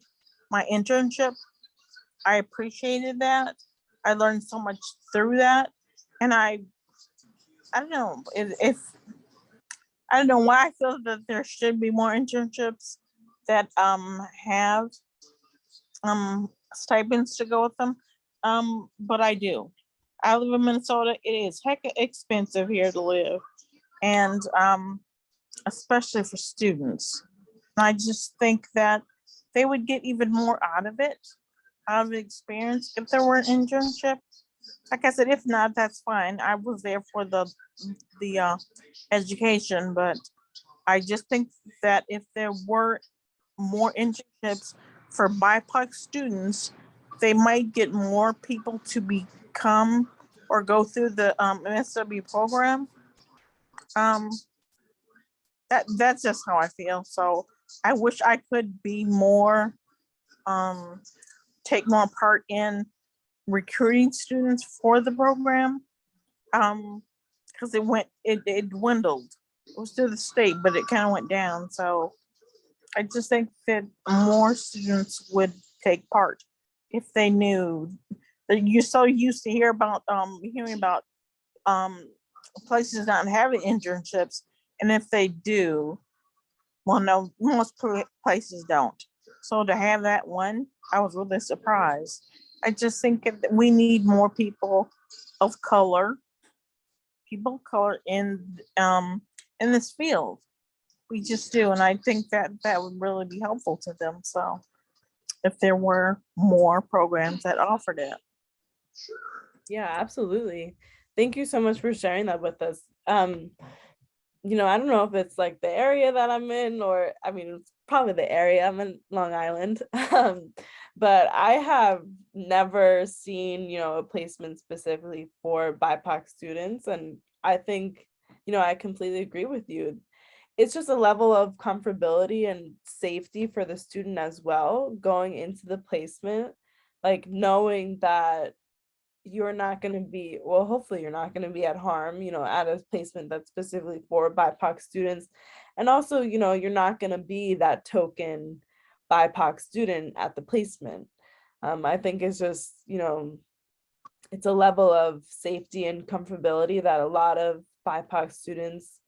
[SPEAKER 14] my internship, I appreciated that. I learned so much through that. And I I don't know if I don't know why I feel that there should be more internships that have stipends to go with them. But I do. I live in Minnesota. It is heck expensive here to live, and especially for students. I just think that they would get even more out of it, out of the experience, if there were an internship. Like I said, if not, that's fine. I was there for the education, but I just think that if there were more internships for BIPOC students, they might get more people to become or go through the MSW program. Um, that's just how I feel. So I wish I could be more, take more part in recruiting students for the program. Because it dwindled. It was through the state, but it kind of went down. So I just think that more students would take part if they knew that you're so used to hearing about places not having internships, and if they do, well, no, most places don't. So to have that one, I was really surprised. I just think that we need more people of color, in this field. We just do, and I think that that would really be helpful to them. So if there were more programs that offered it.
[SPEAKER 1] Yeah, absolutely. Thank you so much for sharing that with us. I don't know if it's like the area that I'm in, or I mean, it's probably the area. I'm in Long Island. But I have never seen, a placement specifically for BIPOC students. And I think, I completely agree with you. It's just a level of comfortability and safety for the student as well, going into the placement, like knowing that you're not going to be, well, hopefully you're not going to be at harm, at a placement that's specifically for BIPOC students. And also, you're not going to be that token BIPOC student at the placement. I think it's just, it's a level of safety and comfortability that a lot of BIPOC students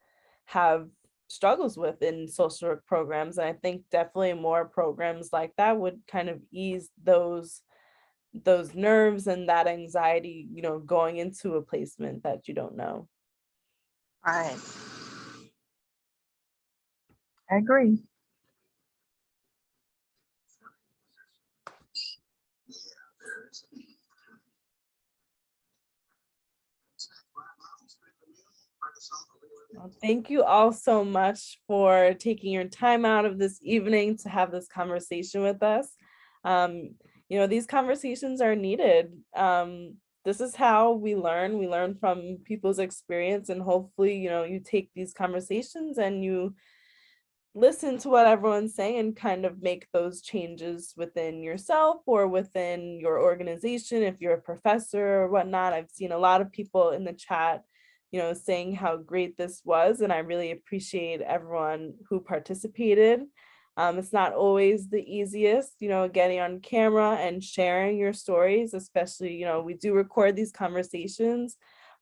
[SPEAKER 1] have struggles with in social work programs. And I think definitely more programs like that would kind of ease those nerves and that anxiety, going into a placement that you don't know.
[SPEAKER 14] Right. I agree.
[SPEAKER 1] Well, thank you all so much for taking your time out of this evening to have this conversation with us. These conversations are needed. This is how we learn. We learn from people's experience, and hopefully, you take these conversations and you listen to what everyone's saying and kind of make those changes within yourself or within your organization. If you're a professor or whatnot, I've seen a lot of people in the chat, saying how great this was. And I really appreciate everyone who participated. It's not always the easiest, getting on camera and sharing your stories, especially, we do record these conversations,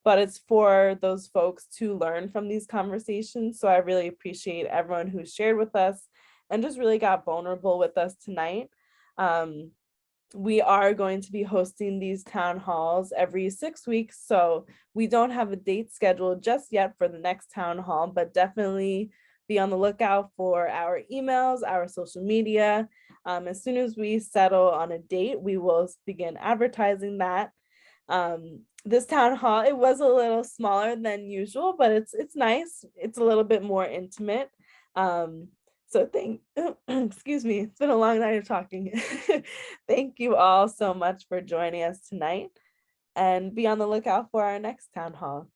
[SPEAKER 1] but it's for those folks to learn from these conversations. So I really appreciate everyone who shared with us and just really got vulnerable with us tonight. We are going to be hosting these town halls every 6 weeks. So we don't have a date scheduled just yet for the next town hall, but definitely be on the lookout for our emails, our social media. As soon as we settle on a date, we will begin advertising that. This town hall, it was a little smaller than usual, but it's nice. It's a little bit more intimate. So excuse me, it's been a long night of talking. Thank you all so much for joining us tonight, and be on the lookout for our next town hall.